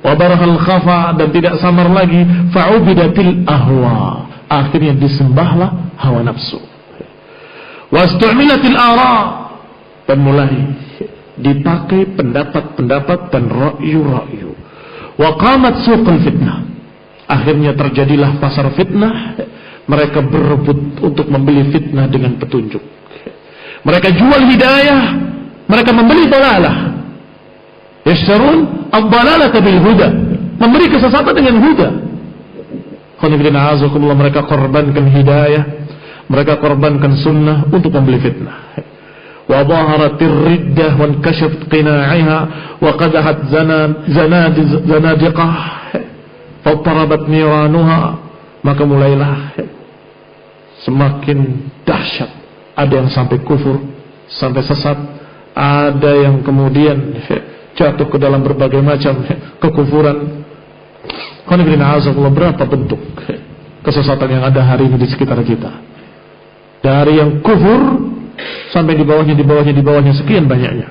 Wa barahal khafa, dan tidak samar lagi. Fa'ubidatil ahwa, akhirnya disembahlah hawa nafsu. Wastu'milatil ara, dan mulai dipakai pendapat-pendapat dan ra'yu-ra'yu. Wa qamat suqul fitnah, akhirnya terjadilah pasar fitnah. Mereka berebut untuk membeli fitnah dengan petunjuk. Mereka jual hidayah, mereka membeli dalalah. Yashtarun ad-dalalata bil huda, memberi kesesatan dengan huda. Mereka korbankan hidayah, mereka korbankan sunnah untuk membeli fitnah. Wa dhaharatir riddah wa kashafat qina'iha wa qadahat zanadiqah fattarabat niranuha. Maka mulailah semakin dahsyat. Ada yang sampai kufur, sampai sesat. Ada yang kemudian jatuh ke dalam berbagai macam kekufuran. Berapa bentuk kesesatan yang ada hari ini di sekitar kita. Dari yang kufur sampai di bawahnya sekian banyaknya.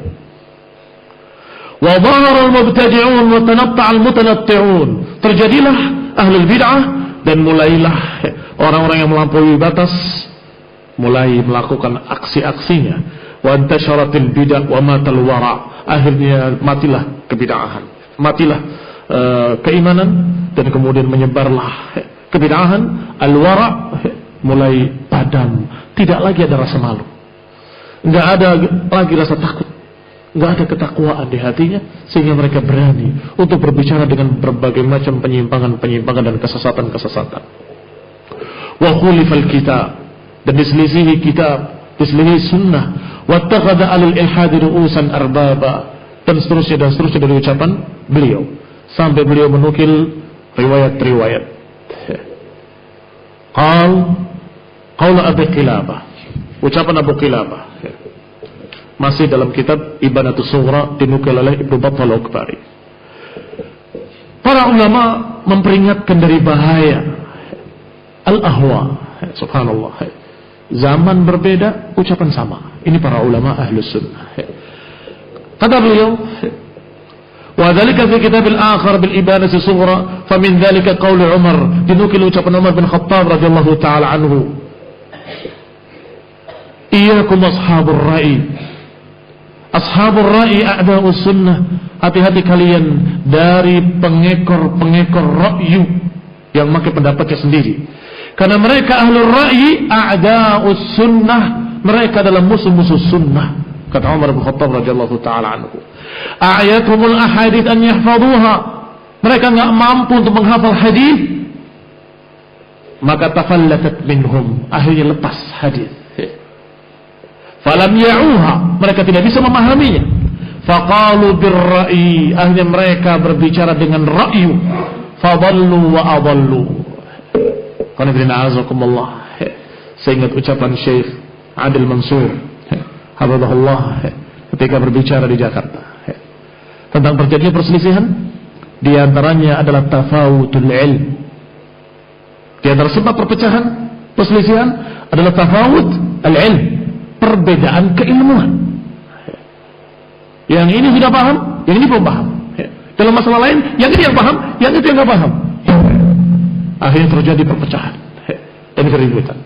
Wa dhahara al-mubtadi'un wa tanatta'a al-mutanatti'un. Terjadilah ahlul bid'ah, dan mulailah orang-orang yang melampaui batas mulai melakukan aksi-aksinya. Wa antasharatil bid'ah wa matal wara. Akhirnya matilah kebid'ahan, matilah keimanan, dan kemudian menyebarlah kebid'ahan. Al-wara mulai padam, tidak lagi ada rasa malu, nggak ada lagi rasa takut, nggak ada ketakwaan di hatinya, sehingga mereka berani untuk berbicara dengan berbagai macam penyimpangan-penyimpangan dan kesesatan-kesesatan. Wa khulifal kitab, dan diselisihi kitab, diselisihi sunnah. Wattakhadha alil ilhadi ru'usan arbaba, dan seterusnya dari ucapan beliau, sampai beliau menukil riwayat-riwayat. Qaul Abu Qilabah, ucapan Abu Qilabah, masih dalam kitab Ibanatus Sughra, dinukil oleh Ibnu Battah Al-Uqbari. Para ulama memperingatkan dari bahaya al-ahwa. Subhanallah, zaman berbeda, ucapan sama. Ini para ulama ahlus sunnah. Kata beliau, wa dzalika fi kitab al-akhar bil Ibanatus Sughra, fa min dzalika qaul Umar, dinukil ucapan Umar bin Khattab radhiyallahu taala anhu. Iyyakum ashabur ra'i. Ashabur ra'i a'da'us sunnah. Hati-hati kalian dari pengekor-pengekor ra'yu yang memakai pendapatnya sendiri. Karena mereka ahlul ra'i a'da'us sunnah, mereka adalah musuh-musuh sunnah. Kata Umar bin Khattab radhiyallahu taala anhu. A'yathumul ahadits an yahfazuha. Mereka enggak mampu untuk menghafal hadis. Maka tafallatat minhum, akhirnya lepas hadis. Falam ya'uha, mereka tidak bisa memahaminya. Faqalu birra'i, akhirnya mereka berbicara dengan ra'yu. Fadallu wa adallu. Qanifidina azakumullah. Saya ingat ucapan Syekh Adil Mansur hafizahullah ketika berbicara di Jakarta tentang terjadinya perselisihan. Di antaranya adalah tafawutul ilm. Di antara sebab perpecahan perselisihan adalah tafawut al-ilm, perbedaan keilmuan. Yang ini sudah paham, yang ini belum paham. Dalam masalah lain, yang ini yang paham, yang itu yang tidak paham. Akhirnya terjadi perpecahan dan keributan.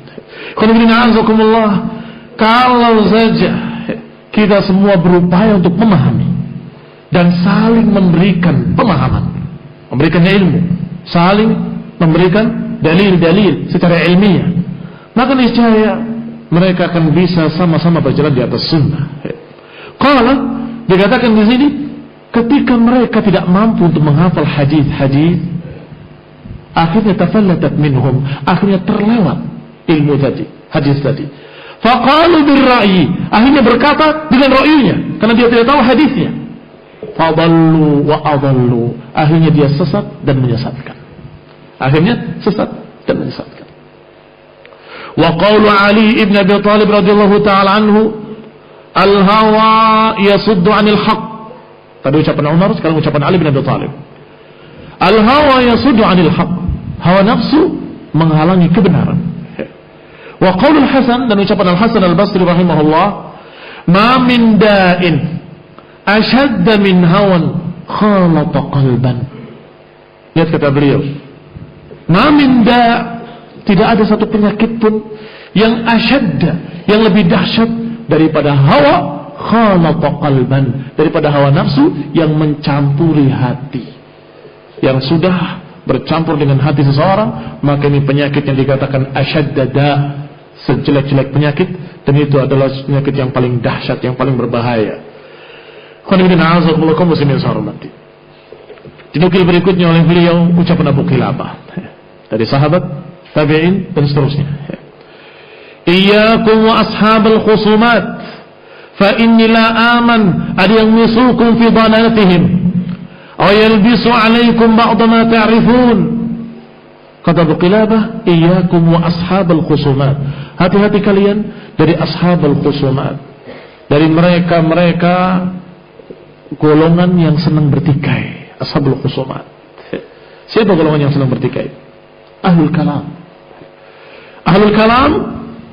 Kalau saja kita semua berupaya untuk memahami dan saling memberikan pemahaman, memberikan ilmu, saling memberikan dalil-dalil secara ilmiah, maka niscaya mereka akan bisa sama-sama berjalan di atas sunnah. Kalau dikatakan di sini, ketika mereka tidak mampu untuk menghafal hadis-hadis, akhirnya tafallatat minhum, akhirnya terlewat ilmu tadi, hadis tadi. Faqalu birra'yi, akhirnya berkata dengan ra'yunya, karena dia tidak tahu hadisnya. Fadallu wa adallu, akhirnya dia sesat dan menyesatkan. Akhirnya sesat dan menyesatkan. Wa qawlu Ali ibn Abi Talib radhiyallahu ta'ala anhu, al-hawa yasuddu 'anil haqq. Tadi ucapan Umar, sekarang ucapan Ali bin Abi Talib. Al-hawa yasuddu 'anil haqq. Hawa nafsu menghalangi kebenaran. Wa qaulul Hasan, dan ucapan Al-Hasan Al-Basri rahimahullah, ma min da'in ashadda min hawan khalata qalban. Lihat kata beliau, ma min da', tidak ada satu penyakit pun yang asyadda, yang lebih dahsyat daripada hawa khalata qalban, daripada hawa nafsu yang mencampuri hati. Yang sudah bercampur dengan hati seseorang, maka ini penyakit yang dikatakan asyadda da', sejelek-jelek penyakit, dan itu adalah penyakit yang paling dahsyat, yang paling berbahaya. Dinukil berikutnya oleh beliau ucapan Abu Qilabah dari sahabat, tabi'in dan seterusnya. Iyyakum wa ashabal khusumat fa inni la aman ad yamisukum fi dalalatihim aw yalbisu alaikum ba'd ma ta'rifun. Kata Abu Qilabah, iyyakum wa ashabal khusumat, hati-hati kalian dari ashabal khusumat, dari mereka-mereka golongan yang senang bertikai. Ashabul khusumat, siapa golongan yang senang bertikai? Ahlul kalam. Ahlul kalam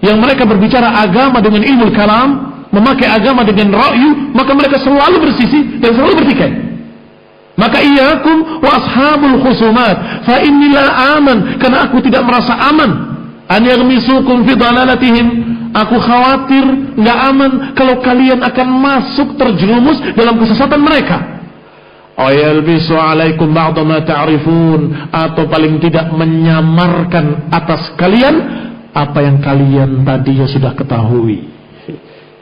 yang mereka berbicara agama dengan ilmu kalam, memakai agama dengan ra'yu, maka mereka selalu bersisi dan selalu bertikai. Maka iyyakum wa ashabul khusumat fa inni la aman, karena aku tidak merasa aman, an yaghmisukum fi dalalatihim, aku khawatir enggak aman kalau kalian akan masuk terjerumus dalam kesesatan mereka. Ayalbisu alaikum ba'd ma ta'rifun, atau paling tidak menyamarkan atas kalian apa yang kalian tadinya sudah ketahui.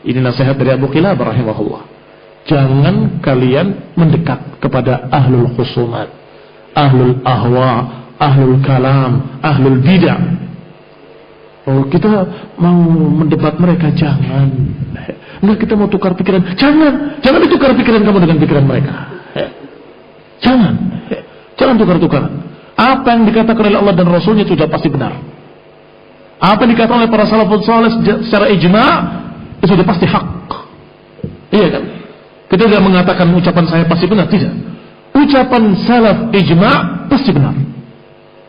Ini nasihat dari Abu Qilabah rahimahullah. Jangan kalian mendekat kepada ahlul khusumat, ahlul ahwa, ahlul kalam, ahlul bid'ah. Oh, kita mau mendebat mereka, jangan. Enggak, kita mau tukar pikiran, jangan ditukar pikiran kamu dengan pikiran mereka. Jangan tukar-tukaran. Apa yang dikatakan oleh Allah dan Rasulnya sudah pasti benar. Apa yang dikatakan oleh para salafus saleh secara ijma' itu sudah pasti hak. Iya kan? Kita tidak mengatakan ucapan saya pasti benar, tidak. Ucapan salaf ijma' pasti benar.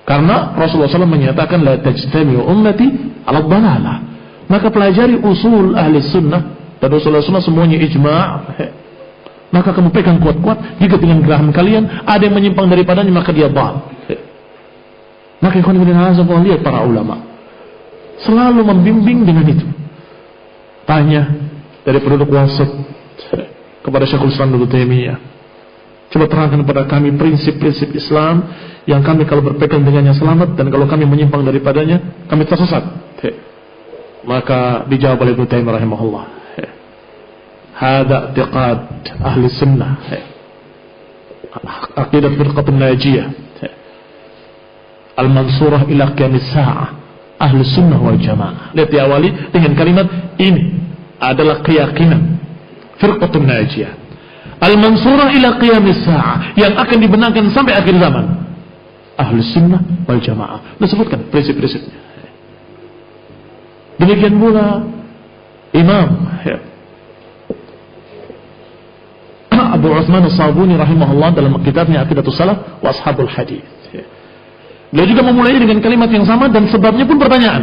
Karena Rasulullah SAW menyatakan la tajtami'u ummati 'ala dhalalah. Maka pelajari usul ahli sunnah dan Rasulullah SAW semuanya ijma'. Maka kamu pegang kuat-kuat. Jika dengan gerahan kalian ada yang menyimpang daripadanya, maka dia dhal. Maka ikhwan fillah, lihat para ulama selalu membimbing dengan itu. Tanya dari penduduk Wasat kepada Syekhul Islam Ibnu Taimiyah, coba terangkan kepada kami prinsip-prinsip Islam yang kami kalau berpegang dengannya selamat, dan kalau kami menyimpang daripadanya kami tersesat. Maka dijawab oleh Ibnu Taimiyah rahimahullah, hada i'tiqad ahli sunnah, aqidah firqatun najiyah al-mansurah ila qiyamis sa'ah, ahli sunnah wal jamaah. Lihat diawali dengan kalimat ini adalah keyakinan firqatun najiyah, al-mansurah ila qiyamis sa'ah, yang akan dibenarkan sampai akhir zaman. Ahlus sunnah wal jamaah. Disebutkan prinsip-prinsipnya. Demikian pula Imam Abu Utsman As-Sabuni rahimahullah dalam kitabnya Aqidatus Salaf wa Ashabul Hadits. Beliau juga memulainya dengan kalimat yang sama dan sebabnya pun pertanyaan.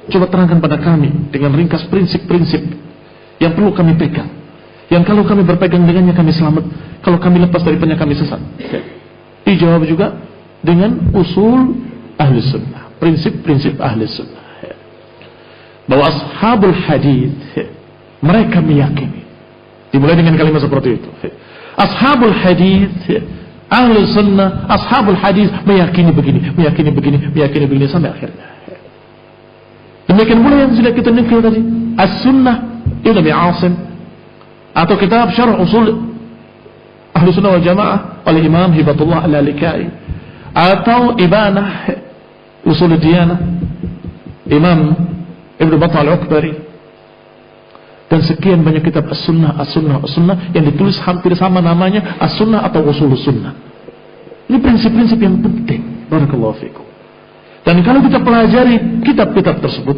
Coba terangkan pada kami dengan ringkas prinsip-prinsip yang perlu kami pegang, yang kalau kami berpegang dengannya kami selamat, kalau kami lepas daripadanya kami sesat. Dijawab juga dengan usul ahli sunnah, prinsip-prinsip ahli sunnah, bahwa ashabul hadits mereka meyakini. Dimulai dengan kalimat seperti itu. Ashabul hadits, ahli sunnah, ashabul hadits meyakini begini, meyakini begini, meyakini begini sampai akhirnya. Demikian pula yang sudah kita nukil tadi, As-Sunnah Ibn Abi Asim atau kitab Syarh Usul Ahli Sunnah wal Jamaah oleh Imam Hibatullah Al-Lalikai, atau Ibanah Usul Diyanah Imam Ibn Battal Al-Ukbari, dan sekian banyak kitab As-Sunnah, As-Sunnah, As-Sunnah yang ditulis hampir sama namanya As-Sunnah atau Usul Sunnah. Ini prinsip-prinsip yang penting. Barakallahu fikum. Dan kalau kita pelajari kitab-kitab tersebut,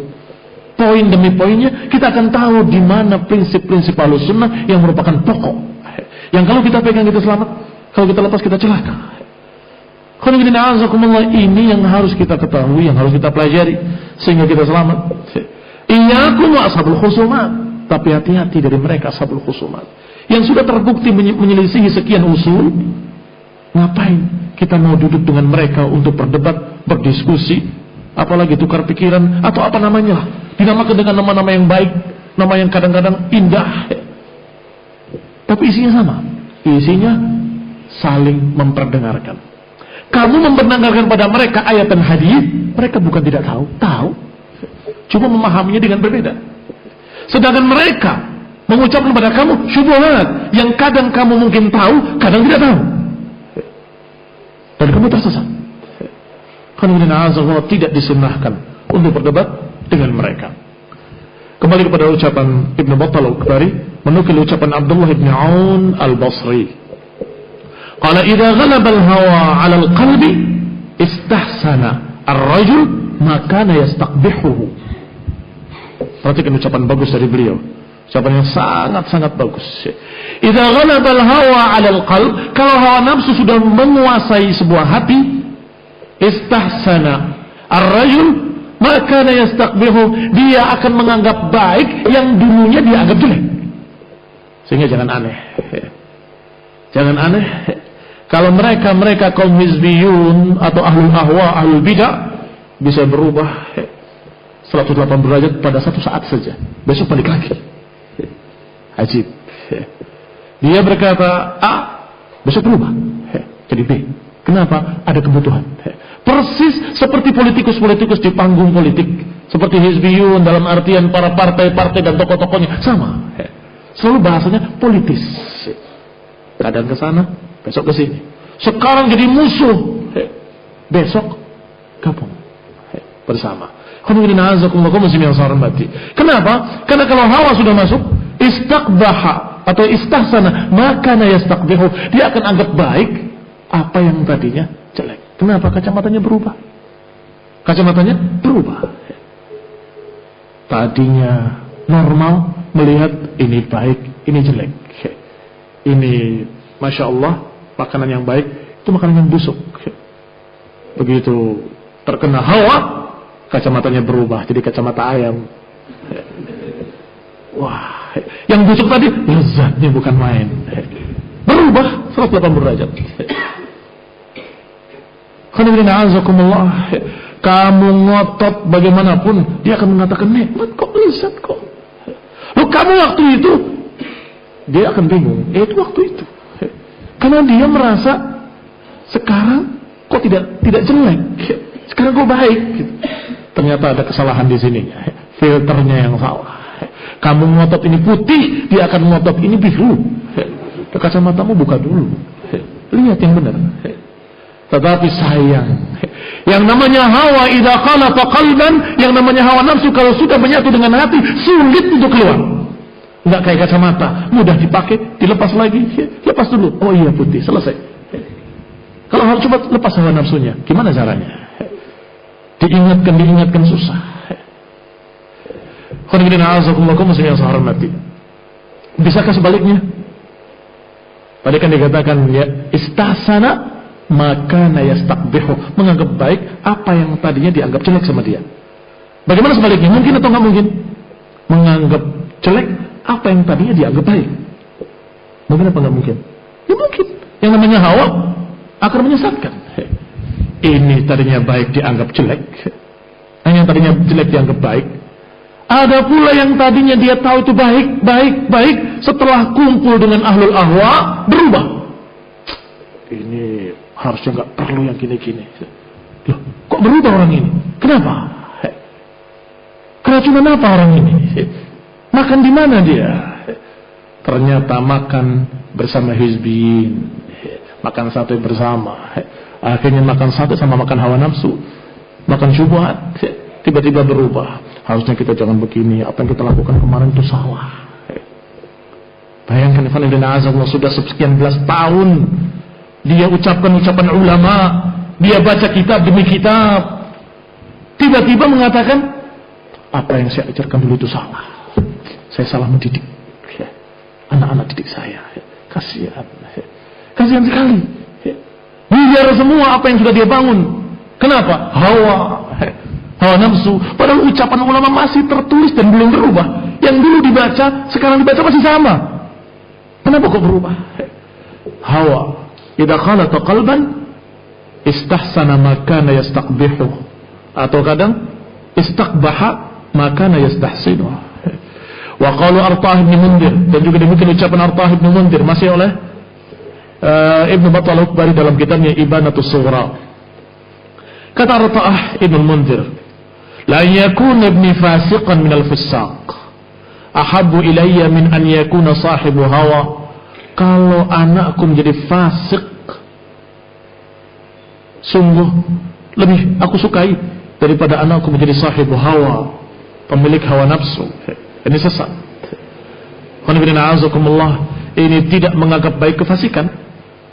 poin demi poinnya, kita akan tahu di mana prinsip-prinsip Ahlus Sunnah yang merupakan pokok. Yang kalau kita pegang kita selamat, kalau kita lepas kita celaka. Ini yang harus kita ketahui, yang harus kita pelajari sehingga kita selamat. Iyyakum wa ashabul khusumat. Tapi hati-hati dari mereka ashabul khusumat yang sudah terbukti menyelisihi sekian usul. Ngapain kita mau duduk dengan mereka untuk berdebat, berdiskusi, apalagi tukar pikiran atau apa namanya, dinamakan dengan nama-nama yang baik, nama yang kadang-kadang indah, tapi isinya sama. Isinya saling memperdengarkan. Kamu memperdengarkan pada mereka ayat dan hadis, mereka bukan tidak tahu, cuma memahaminya dengan berbeda. Sedangkan mereka mengucapkan kepada kamu syubhat yang kadang kamu mungkin tahu, kadang tidak tahu, dan kamu tersesat. Karena tidak disunnahkan untuk berdebat dengan mereka. Kembali kepada ucapan Ibn Battal Al-Ukbari, menukil ucapan Abdullah Ibn Aun Al-Basri. Qala idza ghalaba al-hawa 'ala al-qalbi istahsana ar-rajul ma kana yastaqbihuhu. Perhatikan ucapan bagus dari beliau. Ucapan yang sangat-sangat bagus. Idza ghalaba al-hawa 'ala al-qalb, kalau hawa nafsu sudah menguasai sebuah hati, istahsana ar-rajul ma kana yastaqbihu, dia akan menganggap baik yang dulunya dia anggap jelek. Sehingga jangan aneh. Jangan aneh kalau mereka kaum hizbiyun atau ahlul ahwa, ahlul bidah bisa berubah 180 derajat pada satu saat saja. Besok balik lagi. Ajib. Dia berkata A, besok berubah jadi B. Kenapa? Ada kebutuhan. Persis seperti politikus-politikus di panggung politik, seperti hizbiyun dalam artian para partai-partai dan tokoh-tokohnya sama. Selalu bahasanya politis. Kadang ke sana, besok ke sini. Sekarang jadi musuh, besok gabung bersama. Kenapa? Karena kalau hawa sudah masuk, istaqbaha atau istahsana, maka yastaqbihu, dia akan anggap baik apa yang tadinya jelek. Kenapa? Kacamatanya berubah. Kacamatanya berubah. Tadinya normal, melihat ini baik, ini jelek. Ini Masya Allah, makanan yang baik, itu makanan yang busuk. Begitu terkena hawa, kacamatanya berubah jadi kacamata ayam. Wah, yang busuk tadi lezatnya bukan main. Berubah 180 derajat. Kamu ngotot bagaimanapun, dia akan mengatakan nikmat kok, lezat kok. Loh, kamu waktu itu, dia akan bingung. Itu waktu itu, karena dia merasa sekarang kok tidak jelek, sekarang kok baik. Ternyata ada kesalahan di sini, filternya yang salah. Kamu ngotot ini putih, dia akan ngotot ini biru. Kacamatamu buka dulu, lihat yang benar. Tetapi sayang, yang namanya hawa idza khalaqa qalban, yang namanya hawa nafsu kalau sudah menyatu dengan hati, sulit untuk keluar. Nggak kayak kacamata, mudah dipakai, dilepas lagi, lepas dulu. Oh iya putih, selesai. Kalau harus coba lepas hawa nafsunya, gimana caranya? Diingatkan susah. Bisakah sebaliknya? Tadi kan dikatakan ya istahsana maka yastakbihu, menganggap baik apa yang tadinya dianggap jelek sama dia. Bagaimana sebaliknya? Mungkin atau nggak mungkin? Menganggap jelek apa yang tadinya dianggap baik. Mungkin apa nggak mungkin? Ya mungkin. Yang namanya hawa akan menyesatkan. Ini tadinya baik dianggap jelek, yang tadinya jelek dianggap baik. Ada pula yang tadinya dia tahu itu baik, setelah kumpul dengan ahlul ahwa berubah. Ini harusnya nggak perlu yang gini-gini. Loh, kok berubah orang ini? Kenapa? Keracunan apa orang ini? Makan di mana dia? Ternyata makan bersama hizbiyin, makan sate bersama. Akhirnya makan sate sama makan hawa nafsu, makan syubhat. Tiba-tiba berubah. Harusnya kita jangan begini. Apa yang kita lakukan kemarin itu salah. Bayangkan Allah sudah sekian belas tahun dia ucapkan ucapan ulama, dia baca kitab demi kitab, tiba-tiba mengatakan apa yang saya ajarkan dulu itu salah. Saya salah mendidik anak-anak didik saya. Kasihan sekali. Biar semua apa yang sudah dia bangun. Kenapa? Hawa nafsu. Padahal ucapan ulama masih tertulis dan belum berubah. Yang dulu dibaca, sekarang dibaca masih sama. Kenapa kok berubah? Hawa. Idza khalata qalban istahsana ma kana yastaqbihu. Atau kadang istaqbaha ma kana yastahsinu. Wa qalu Artah bin Mundir, dan juga demikian ucapan Artah bin Mundir masih oleh Ibnu Battal Al-Ukbari dalam kitabnya Ibanatus Sughra. Kata Artah Ibnu Mundir, la yakun ibni fasiqan minal fusaq ahabbu ilayya min an yakuna sahibu hawa. Kalau anakku menjadi fasik, sungguh lebih aku sukai daripada anakku menjadi sahibu hawa, pemilik hawa nafsu. Ini sesat. Ini tidak menganggap baik kefasikan,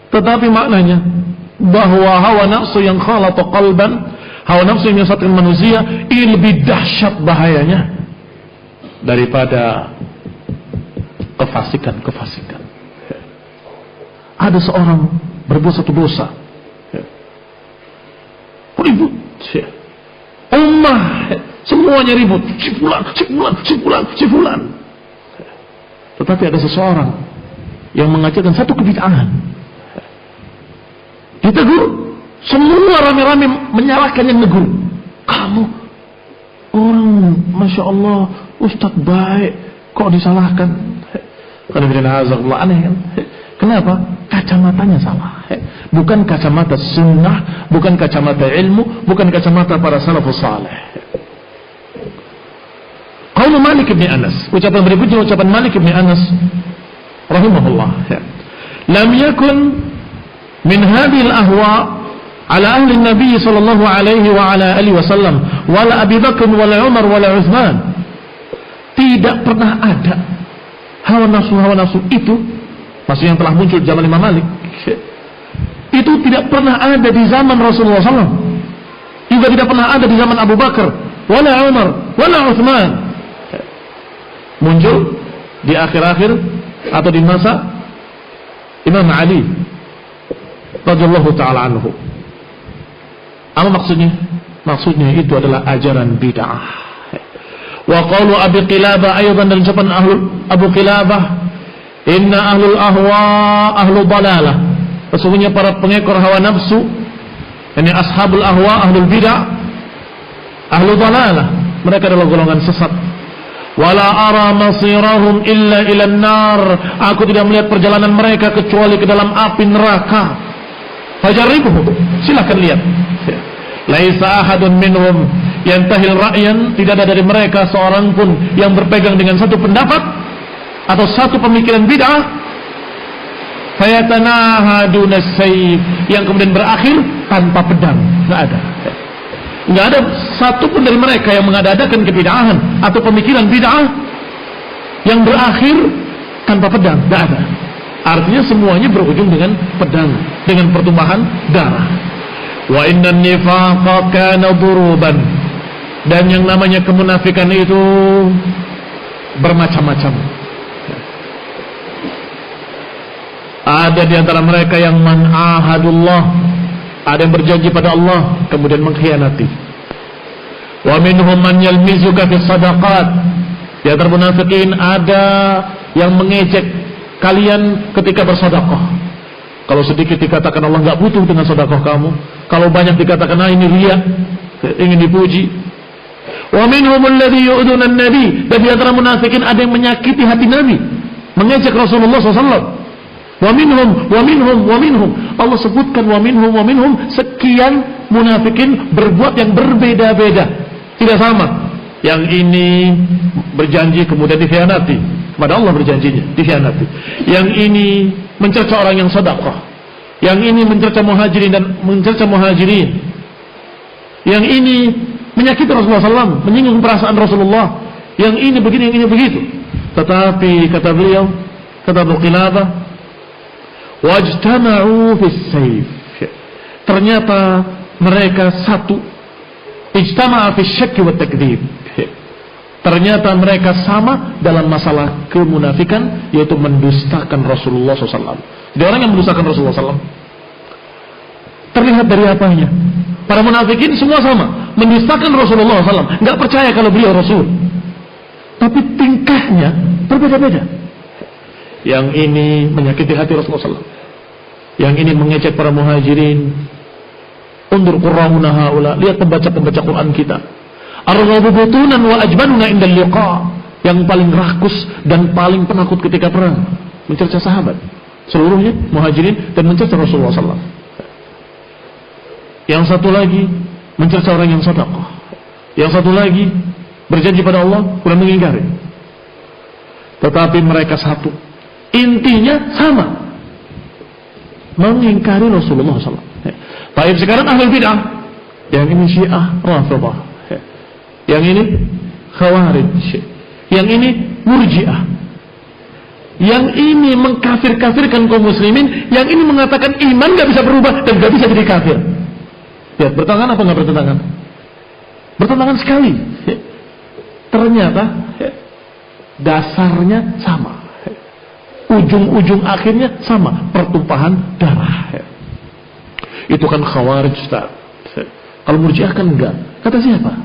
tetapi maknanya bahwa hawa nafsu yang khalata qalban, hawa nafsu yang menyesatkan manusia, ini lebih dahsyat bahayanya daripada kefasikan. Ada seorang berbuat satu dosa, ribut, ummah semuanya ribut, si fulan. Tetapi ada seseorang yang mengajarkan satu kebid'ahan, ditegur, semua rame-rame menyalahkan yang negur. Kamu orang, masya Allah, ustadz baik, kok disalahkan? Aneh kan? Kenapa? Kacamatanya salah. Bukan kacamata sunnah, bukan kacamata ilmu, bukan kacamata para salafus salih. Qaul Malik bin Anas, ucapan berikutnya ucapan Malik bin Anas rahimahullah. Lam yakun min hadhihi al-ahwa ala ahli Nabi sallallahu alaihi wa ala alihi wasallam wala Abi Bakr wala Umar wala Utsman. Tidak pernah ada hawa nafsu itu, maksudnya yang telah muncul di zaman Imam Malik, itu tidak pernah ada di zaman Rasulullah SAW, juga tidak pernah ada di zaman Abu Bakar, wala Umar, wala Utsman. Muncul di akhir-akhir atau di masa Imam Ali radhiyallahu ta'ala anhu. Apa maksudnya? Maksudnya itu adalah ajaran bid'ah. Wa qalu Abi Qilabah, aydan dan ucapan Abu Qilabah, inna ahlul ahwa ahlul dalalah. Sesungguhnya para pengekor hawa nafsu, ini ashabul ahwa, ahlul bid'ah, ahlul dalalah, mereka adalah golongan sesat. Wala ara masirahum illa ilan nar. Aku tidak melihat perjalanan mereka kecuali ke dalam api neraka. Fajaribuhu, silakan lihat. Laisa ahadun minhum yantahil ra'yan, tidak ada dari mereka seorang pun yang berpegang dengan satu pendapat atau satu pemikiran bid'ah, fayatanahaduna sayf, yang kemudian berakhir tanpa pedang. Enggak ada satu pun dari mereka yang mengadakan kebid'ahan atau pemikiran bid'ah yang berakhir tanpa pedang, tidak ada. Artinya semuanya berujung dengan pedang, dengan pertumpahan darah. Wa innan nifaqa kana duruban, dan yang namanya kemunafikan itu bermacam-macam. Ada di antara mereka yang man'ahadullah, ada yang berjanji pada Allah kemudian mengkhianati. Wa minhum man yalmizuka fi sadaqat, di antara munafikin ada yang mengejek kalian ketika bersedekah. Kalau sedikit dikatakan Allah enggak butuh dengan sedekah kamu, kalau banyak dikatakan ini riya, ingin dipuji. Wa minhum alladhi yu'duna an-nabi, dan di antara munafikin ada yang menyakiti hati Nabi, mengejek Rasulullah SAW. Wa minhum, Allah sebutkan wa minhum, sekian munafikin berbuat yang berbeda-beda, tidak sama. Yang ini berjanji kemudian dikhianati, kepada Allah berjanjinya dikhianati. Yang ini mencerca orang yang sedekah, yang ini mencerca muhajirin dan mencerca muhajirin, yang ini menyakiti Rasulullah SAW, menyinggung perasaan Rasulullah, yang ini begini, yang ini begitu. Tetapi kata beliau, kata Abu Qilabah, wajtama'u fis sayf, ternyata mereka satu, ijtama'a fis syakki wat takdzib, ternyata mereka sama dalam masalah kemunafikan, yaitu mendustakan Rasulullah SAW. Jadi orang yang mendustakan Rasulullah SAW terlihat dari apanya? Para munafikin semua sama, mendustakan Rasulullah SAW, nggak percaya kalau beliau Rasul, tapi tingkahnya berbeda-beda. Yang ini menyakiti hati Rasulullah SAW, yang ini mengecek para muhajirin. Undur qurra'una haula, lihat pembaca Quran kita, arghabu butunan wa ajbanuna indal liqa, yang paling rakus dan paling penakut ketika perang, mencerca sahabat seluruhnya muhajirin dan mencerca Rasulullah SAW. Yang satu lagi mencerca orang yang sedekah, yang satu lagi berjanji pada Allah kemudian mengingkari. Tetapi mereka satu, intinya sama, mengingkari Rasulullah SAW. Baik, sekarang ahlul bid'ah, yang ini Syiah Rafidhah, yang ini Khawarij, yang ini Murji'ah, yang ini mengkafir-kafirkan kaum muslimin, yang ini mengatakan iman gak bisa berubah dan gak bisa jadi kafir. Ya, bertentangan apa gak bertentangan? Bertentangan sekali. Ternyata dasarnya sama, ujung-ujung akhirnya sama, pertumpahan darah. Itu kan Khawarij, Ustaz. Kalau Murji'ah kan enggak. Kata siapa?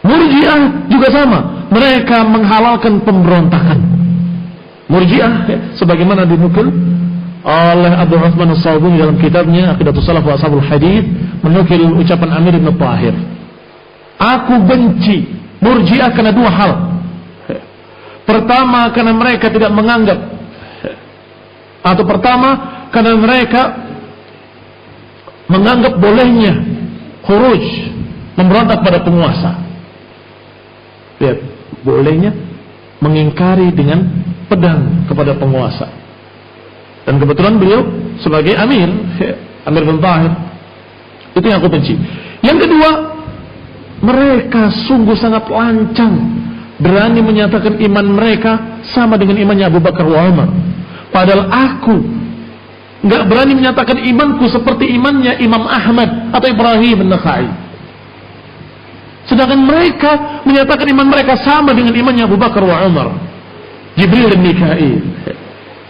Murji'ah juga sama, mereka menghalalkan pemberontakan. Murji'ah sebagaimana dinukil oleh Abu Uthman As-Sabuni dalam kitabnya Aqidatus Salaf wa Ashabul Hadits, menukil ucapan Amir Ibn Tahir, aku benci Murji'ah karena dua hal. Pertama, karena mereka tidak menganggap, atau pertama karena mereka menganggap bolehnya khuruj, memberontak pada penguasa. Lihat, bolehnya mengingkari dengan pedang kepada penguasa. Dan kebetulan beliau sebagai Amir bin Tahir, itu yang aku benci. Yang kedua, mereka sungguh sangat lancang, berani menyatakan iman mereka sama dengan imannya Abu Bakar wa Umar. Padahal aku nggak berani menyatakan imanku seperti imannya Imam Ahmad atau Ibrahim an-Nakhai. Sedangkan mereka menyatakan iman mereka sama dengan imannya Abu Bakar wa Umar, Jibril dan Mikail.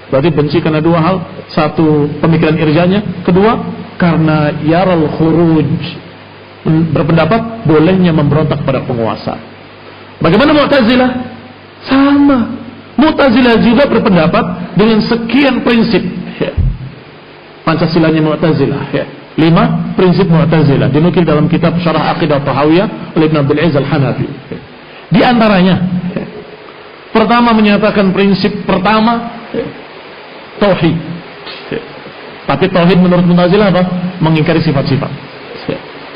Berarti benci karena dua hal. Satu, pemikiran irjanya. Kedua, karena yaral khuruj, berpendapat bolehnya memberontak pada penguasa. Bagaimana Mu'tazilah? Sama. Mu'tazilah juga berpendapat dengan sekian prinsip. Pancasilanya Mu'tazilah, 5 prinsip Mu'tazilah dinukil dalam kitab Syarah Aqidah Tahawiyah oleh Ibn Abdul Aziz Al-Hanafi. Di antaranya, pertama menyatakan prinsip pertama tauhid. Tapi tauhid menurut Mu'tazilah apa? Mengingkari sifat-sifat.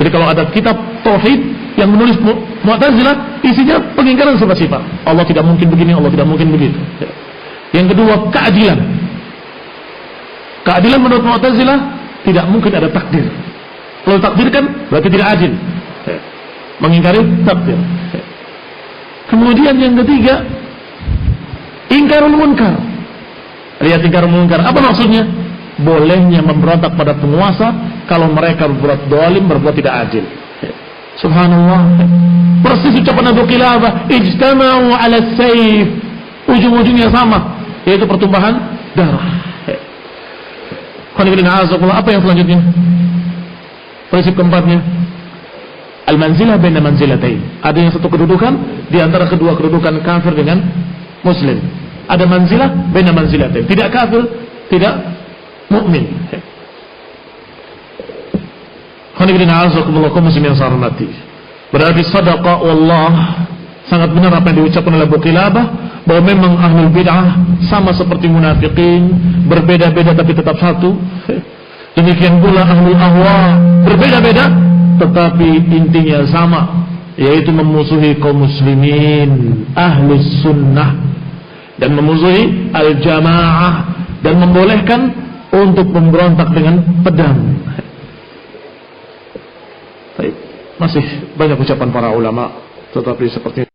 Jadi kalau ada kitab tauhid yang menulis Mu'tazilah, isinya pengingkaran sifat-sifat. Allah tidak mungkin begini, Allah tidak mungkin begitu. Yang kedua, keadilan. Keadilan menurut Mu'tazilah tidak mungkin ada takdir. Kalau takdirkan berarti tidak adil. Mengingkari takdir. Kemudian yang ketiga, Ingkarul munkar. Lihat ingkarul munkar. Apa maksudnya? Bolehnya memberontak pada penguasa kalau mereka berbuat zalim, berbuat tidak adil. Subhanallah. Persis ucapan Abu Qilabah, ijtama'u 'ala as-sayf. Ujung-ujungnya sama, yaitu pertumpahan darah. Apa yang selanjutnya? Prinsip keempatnya, al-manzilah baina manzilatain. Ada yang satu kedudukan di antara kedua kedudukan kafir dengan muslim. Ada manzilah baina manzilatain. Tidak kafir, tidak mukmin. Berarti sadaqah wallah, sangat benar apa yang diucapkan oleh Abu Qilabah, bahwa memang ahlul bid'ah sama seperti munafikin, berbeda-beda tapi tetap satu. Demikian pula ahlul ahwa, berbeda-beda tetapi intinya sama, yaitu memusuhi kaum muslimin, ahlus sunnah, dan memusuhi al-jamaah, dan membolehkan untuk memberontak dengan pedang. Masih banyak ucapan para ulama, tetapi seperti